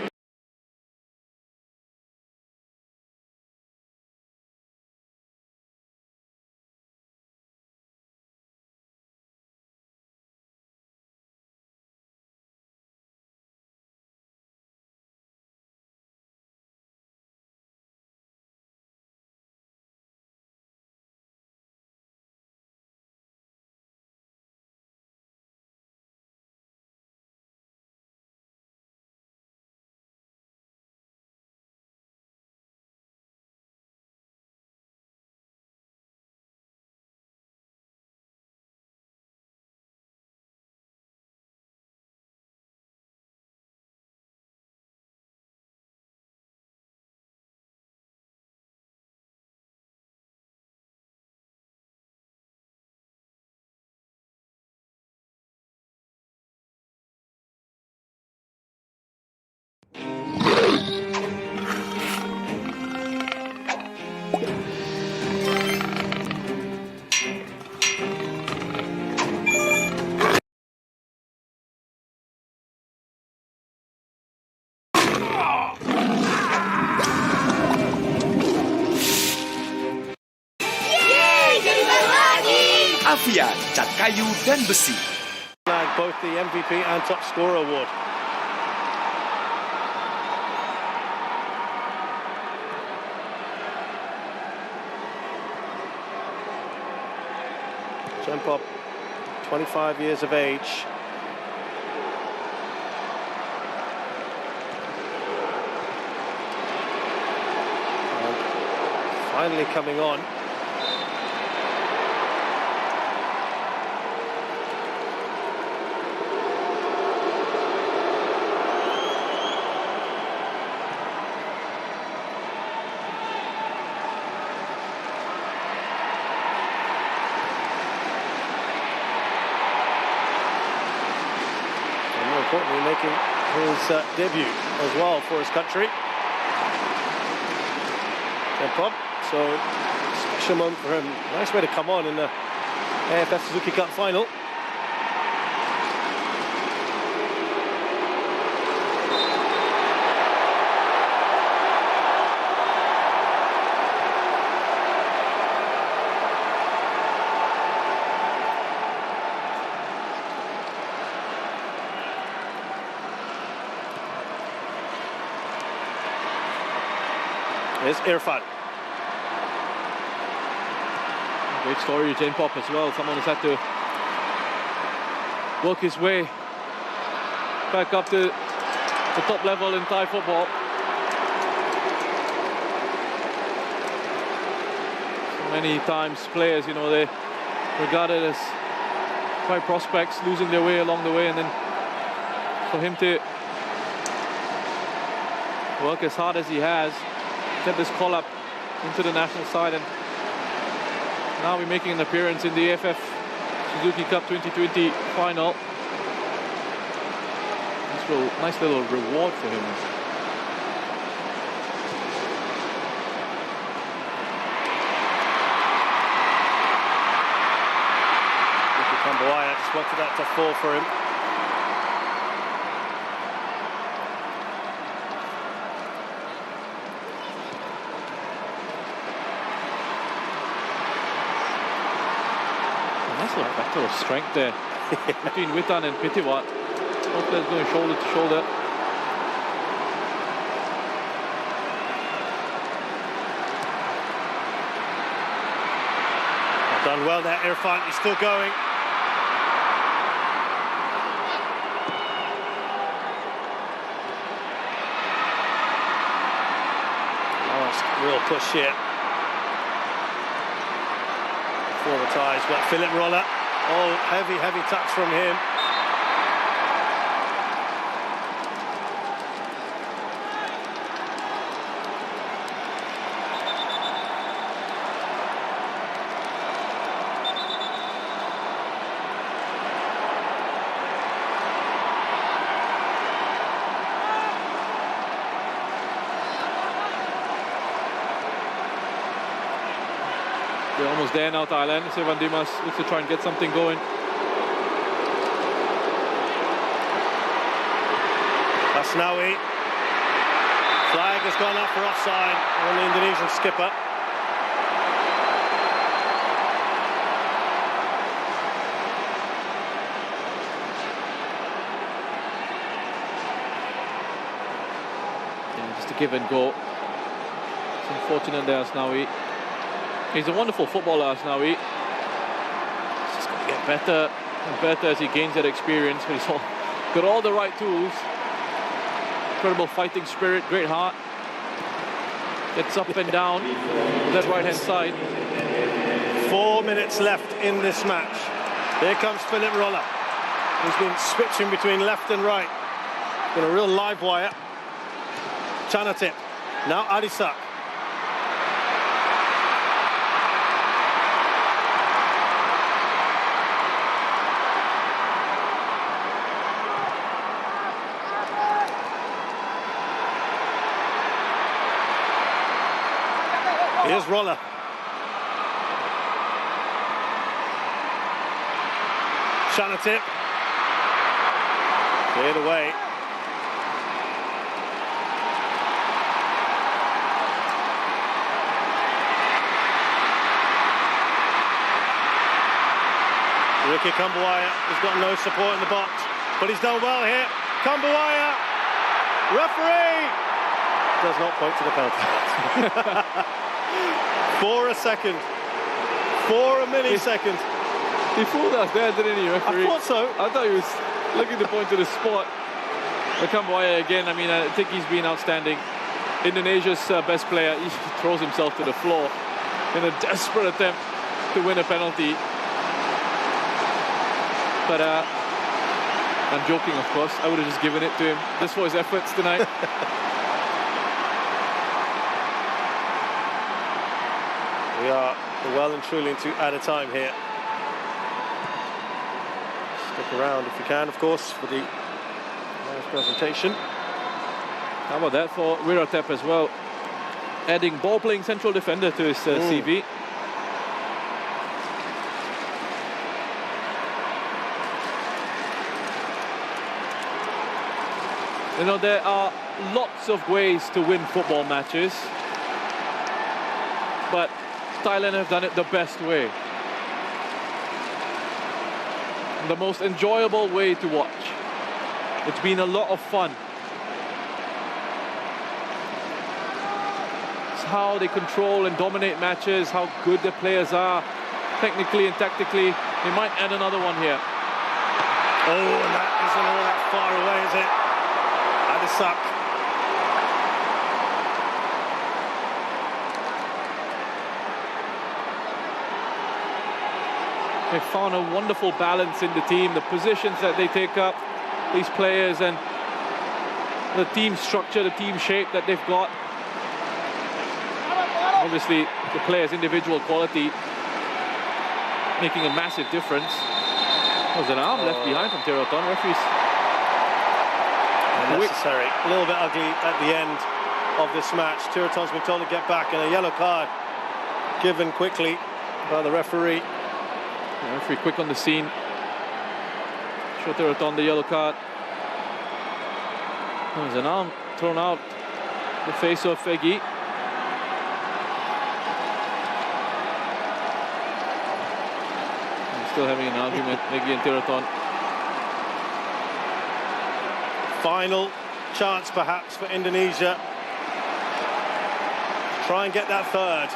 Afian, cat kayu dan besi. Both the MVP and top scorer award. Chenpop, 25 years of age. And finally coming on. Importantly, making his debut as well for his country. Chenpop, so special moment for him. Nice way to come on in the AFF Suzuki Cup final. Here's Irfan. Great story, Chenpop as well. Someone has had to work his way back up to the top level in Thai football. Many times players, you know, they're regarded as quite prospects, losing their way along the way, and then for him to work as hard as he has, get this call-up into the national side, and now we're making an appearance in the AFF Suzuki Cup 2020 final. Nice little reward for him. Kambuaya just wanted that to fall for him. Nice little battle of strength there between Witan and Pitiwat. Both players going shoulder to shoulder. Done well there, Irfan. He's still going. Real push here for the ties, but Philip Roller, oh, heavy touch from him. They're almost there now, Thailand. Sevan Dimas looks to try and get something going. Asnawi. Flag has gone up for offside on the Indonesian skipper. Yeah, just a give and go. It's unfortunate there, Asnawi. He's a wonderful footballer, Asnawi. He's just going to get better and better as he gains that experience. But he's got all the right tools. Incredible fighting spirit, great heart. Gets up and down that right-hand side. 4 minutes left in this match. Here comes Philip Roller. He's been switching between left and right. Got a real live wire. Chanatip. Now Adisak. Here's Roller. Chanatip. Cleared away. Ricky Kambuaya has got no support in the box, but he's done well here. Kambuaya, referee, does not point to the penalty. For a second, for a millisecond. He fooled us there, didn't he, referee? I thought so. I thought he was looking to point to the spot. But Kambuaya again, I mean, I think he's been outstanding. Indonesia's best player, he throws himself to the floor in a desperate attempt to win a penalty. But I'm joking, of course. I would have just given it to him just for his efforts tonight. We are well and truly into added time here. Stick around if you can, of course, for the nice presentation. How about that for Wiratep as well? Adding ball-playing central defender to his CV. You know, there are lots of ways to win football matches, but Thailand have done it the best way. The most enjoyable way to watch. It's been a lot of fun. It's how they control and dominate matches, how good the players are, technically and tactically. They might add another one here. Oh, and that isn't all that far away, is it? Adisak. They've found a wonderful balance in the team, the positions that they take up, these players, and the team structure, the team shape that they've got. Obviously, the players' individual quality making a massive difference. There was an arm left behind from Teroton. Referees. Unnecessary. A little bit ugly at the end of this match. Teroton's been told to get back, and a yellow card given quickly by the referee. The referee quick on the scene. Show Teroton the yellow card. There's an arm thrown out the face of Egi. Still having an argument, Egi and Teroton. Final chance perhaps for Indonesia. Try and get that third.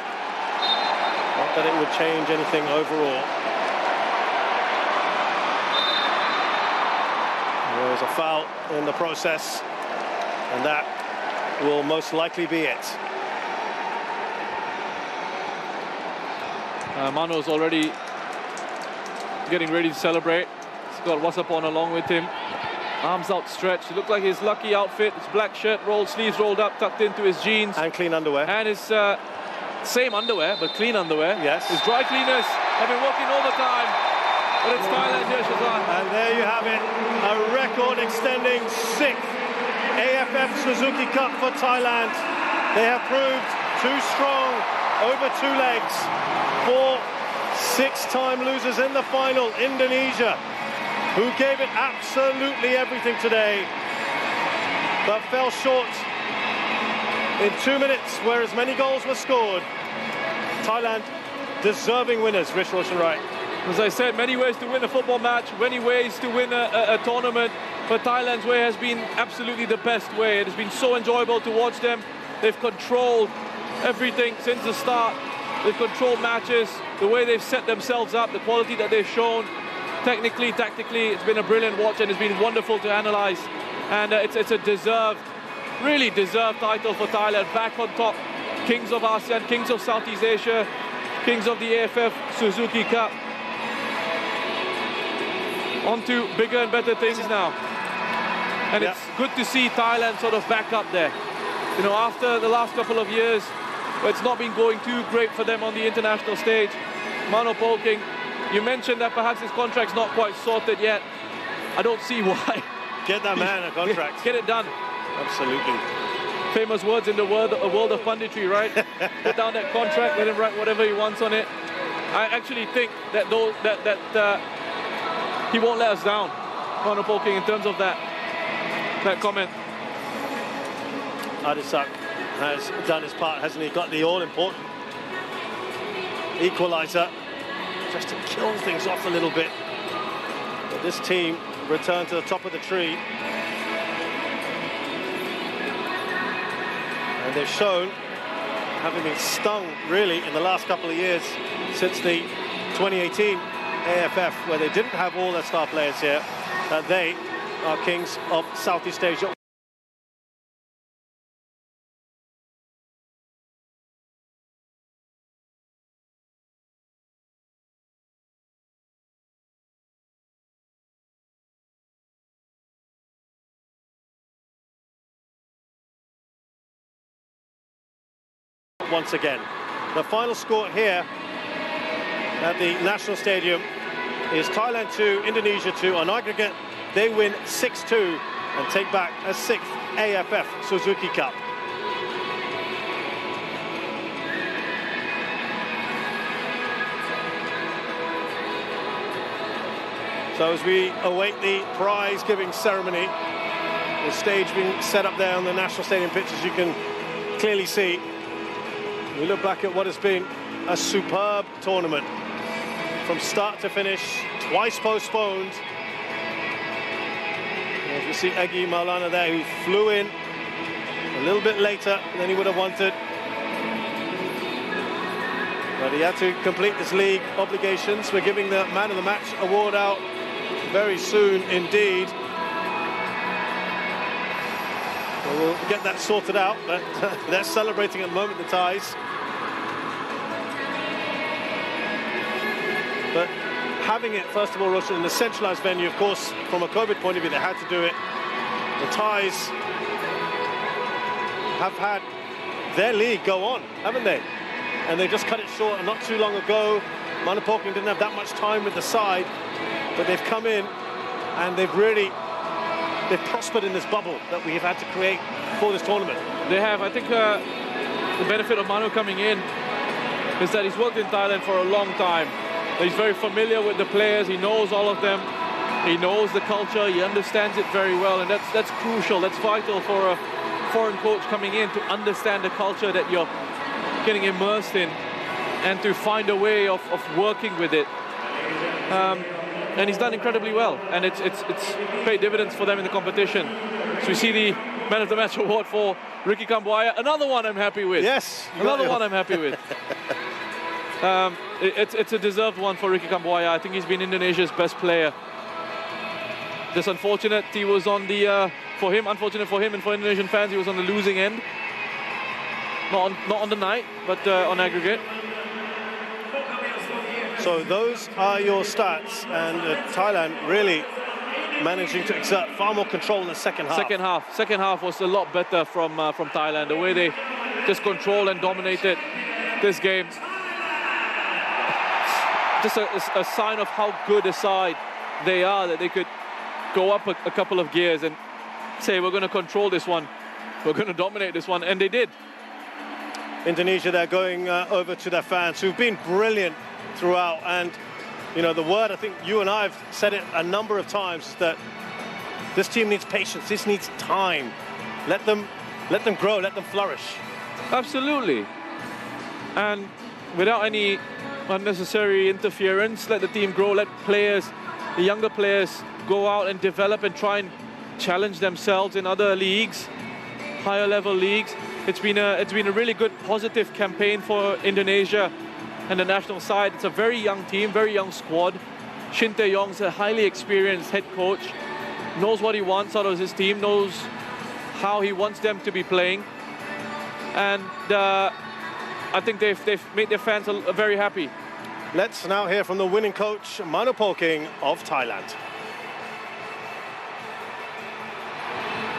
Not that it would change anything overall. There was a foul in the process, and that will most likely be it. Mano's already getting ready to celebrate. He's got Wasapon along with him. Arms outstretched. It looked like his lucky outfit. His black shirt, rolled sleeves rolled up, tucked into his jeans. And clean underwear. And his same underwear, but clean underwear. Yes. His dry cleaners have been working overtime. But it's Thailand here, Shazan. And there you have it. A record-extending 6th AFF Suzuki Cup for Thailand. They have proved too strong over 2 legs. 4 6-time losers in the final, Indonesia, who gave it absolutely everything today, but fell short in 2 minutes where as many goals were scored. Thailand deserving winners, Rich Roshan Wright. As I said, many ways to win a football match, many ways to win a tournament, but Thailand's way has been absolutely the best way. It has been so enjoyable to watch them. They've controlled everything since the start. They've controlled matches, the way they've set themselves up, the quality that they've shown, technically, tactically, it's been a brilliant watch and it's been wonderful to analyse. And it's a deserved, really deserved title for Thailand. Back on top, kings of ASEAN, kings of Southeast Asia, kings of the AFF Suzuki Cup. On to bigger and better things now. And it's good to see Thailand sort of back up there. You know, after the last couple of years, but it's not been going too great for them on the international stage. Mano Polking, you mentioned that perhaps his contract's not quite sorted yet. I don't see why. Get that man a contract. Get it done. Absolutely. Famous words in the world of punditry, right? Put down that contract, let him write whatever he wants on it. I actually think that he won't let us down, Mano Polking, in terms of that comment. Adisak has done his part, hasn't he? Got the all-important equaliser just to kill things off a little bit. But this team returned to the top of the tree. And they've shown, having been stung really in the last couple of years since the 2018 AFF, where they didn't have all their star players here, that they are kings of Southeast Asia. Once again, the final score here at the National Stadium is Thailand 2, Indonesia 2. On aggregate, they win 6-2 and take back a 6th AFF Suzuki Cup. So as we await the prize-giving ceremony, the stage being set up there on the National Stadium pitch, as you can clearly see. We look back at what has been a superb tournament from start to finish, twice postponed. As we see Egi Maulana there, who flew in a little bit later than he would have wanted. But he had to complete his league obligations. We're giving the Man of the Match award out very soon indeed. So we'll get that sorted out, but they're celebrating at the moment, the Thais. But having it, first of all, Roshan, in a centralised venue. Of course, from a COVID point of view, they had to do it. The Thais have had their league go on, haven't they? And they just cut it short not too long ago. Manupokeng didn't have that much time with the side, but they've come in and they've prospered in this bubble that we've had to create for this tournament. They have. I think the benefit of Manu coming in is that he's worked in Thailand for a long time. He's very familiar with the players. He knows all of them. He knows the culture. He understands it very well, and that's crucial. That's vital for a foreign coach coming in to understand the culture that you're getting immersed in and to find a way of working with it. And he's done incredibly well, and it's paid dividends for them in the competition. So we see the Man of the Match award for Ricky Kambuaya, another one I'm happy with. Yes. Another one I'm happy with. It's a deserved one for Ricky Kambuaya. I think he's been Indonesia's best player. Just unfortunate he was on the, unfortunate for him and for Indonesian fans, he was on the losing end. Not on the night, but on aggregate. So those are your stats, and Thailand really managing to exert far more control in the second half. Second half was a lot better from Thailand. The way they just controlled and dominated this game. Just a sign of how good a side they are, that they could go up a couple of gears and say, we're going to control this one, we're going to dominate this one, and they did. Indonesia, they're going over to their fans, who've been brilliant throughout, and you know, the word, I think you and I have said it a number of times, is that this team needs patience, this needs time. Let them grow, let them flourish. Absolutely. And without any unnecessary interference, let the team grow, let players, the younger players, go out and develop and try and challenge themselves in other leagues, higher level leagues. It's been a really good positive campaign for Indonesia and the national side. It's a very young team, very young squad. Shin Tae-yong's a highly experienced head coach, knows what he wants out of his team, knows how he wants them to be playing, and I think they've made their fans very happy. Let's now hear from the winning coach, Manupokeng of Thailand.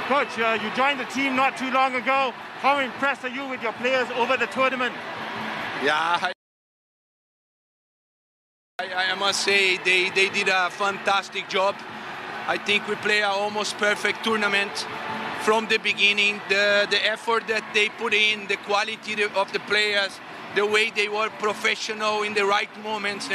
Coach, you joined the team not too long ago. How impressed are you with your players over the tournament? Yeah, I must say they did a fantastic job. I think we play an almost perfect tournament from the beginning. The effort that they put in, the quality of the players, the way they were professional in the right moments.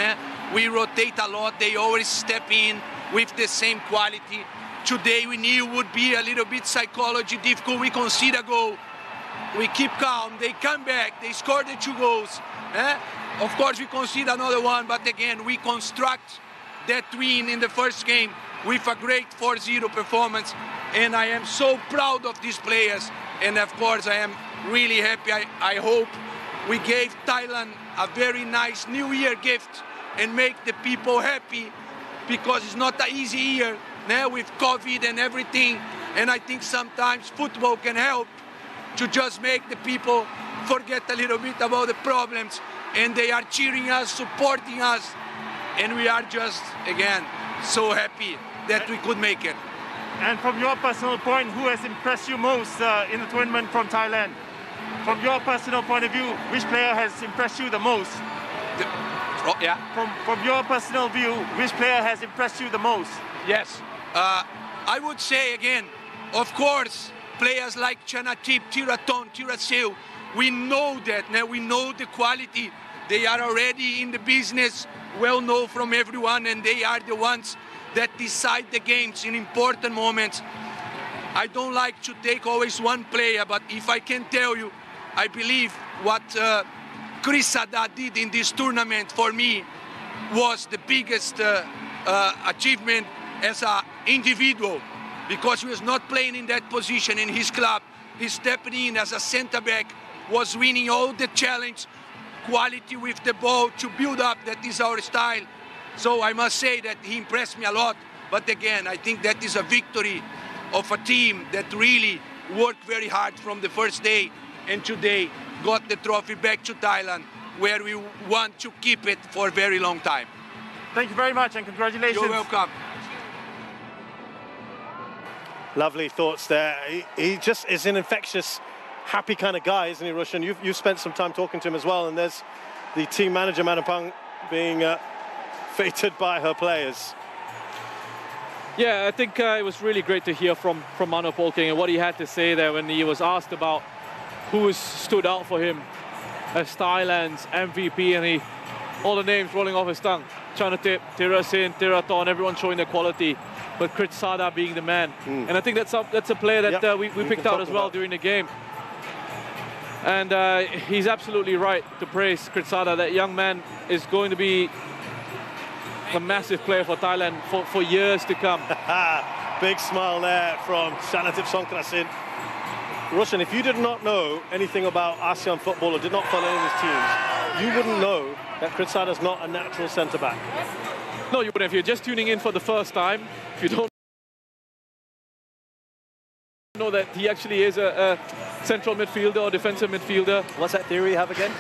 We rotate a lot. They always step in with the same quality. Today we knew would be a little bit psychology difficult. We concede a goal. We keep calm. They come back. They score the 2 goals. Of course, we concede another one, but again, we construct that win in the first game with a great 4-0 performance. And I am so proud of these players. And of course, I am really happy. I hope we gave Thailand a very nice New Year gift and make the people happy, because it's not an easy year now with COVID and everything. And I think sometimes football can help to just make the people forget a little bit about the problems. And they are cheering us, supporting us. And we are just, again, so happy that we could make it. And from your personal point, who has impressed you most in the tournament from Thailand? From your personal point of view, which player has impressed you the most? From your personal view, which player has impressed you the most? Yes. I would say, again, of course, players like Chanatip, Tiraton, Tirasil, we know that, now we know the quality. They are already in the business, well known from everyone, and they are the ones that decide the games in important moments. I don't like to take always one player, but if I can tell you, I believe what Chris Sada did in this tournament for me was the biggest achievement as an individual, because he was not playing in that position in his club. He stepped in as a center-back, was winning all the challenge, quality with the ball to build up. That is our style. So I must say that he impressed me a lot. But again, I think that is a victory of a team that really worked very hard from the first day, and today got the trophy back to Thailand, where we want to keep it for a very long time. Thank you very much and congratulations. You're welcome. Lovely thoughts there. He just is an infectious, happy kind of guy, isn't he, Rushan? You've spent some time talking to him as well, and there's the team manager, Manapang, being feted by her players. Yeah, I think it was really great to hear from Mano Polking and what he had to say there when he was asked about who stood out for him as Thailand's MVP, and all the names rolling off his tongue. Chanatip, Tirasin, Tiraton, everyone showing their quality, but Kritsada being the man. And I think that's a player that we picked out as well during the game. And he's absolutely right to praise Kritsada. That young man is going to be a massive player for Thailand for years to come. Big smile there from Chanatip Songkrasin. Rushan, if you did not know anything about ASEAN football or did not follow any of his teams, you wouldn't know that Kritsada's not a natural centre-back. No, you wouldn't. If you're just tuning in for the first time, if you don't know that he actually is a central midfielder or defensive midfielder. What's that theory you have again?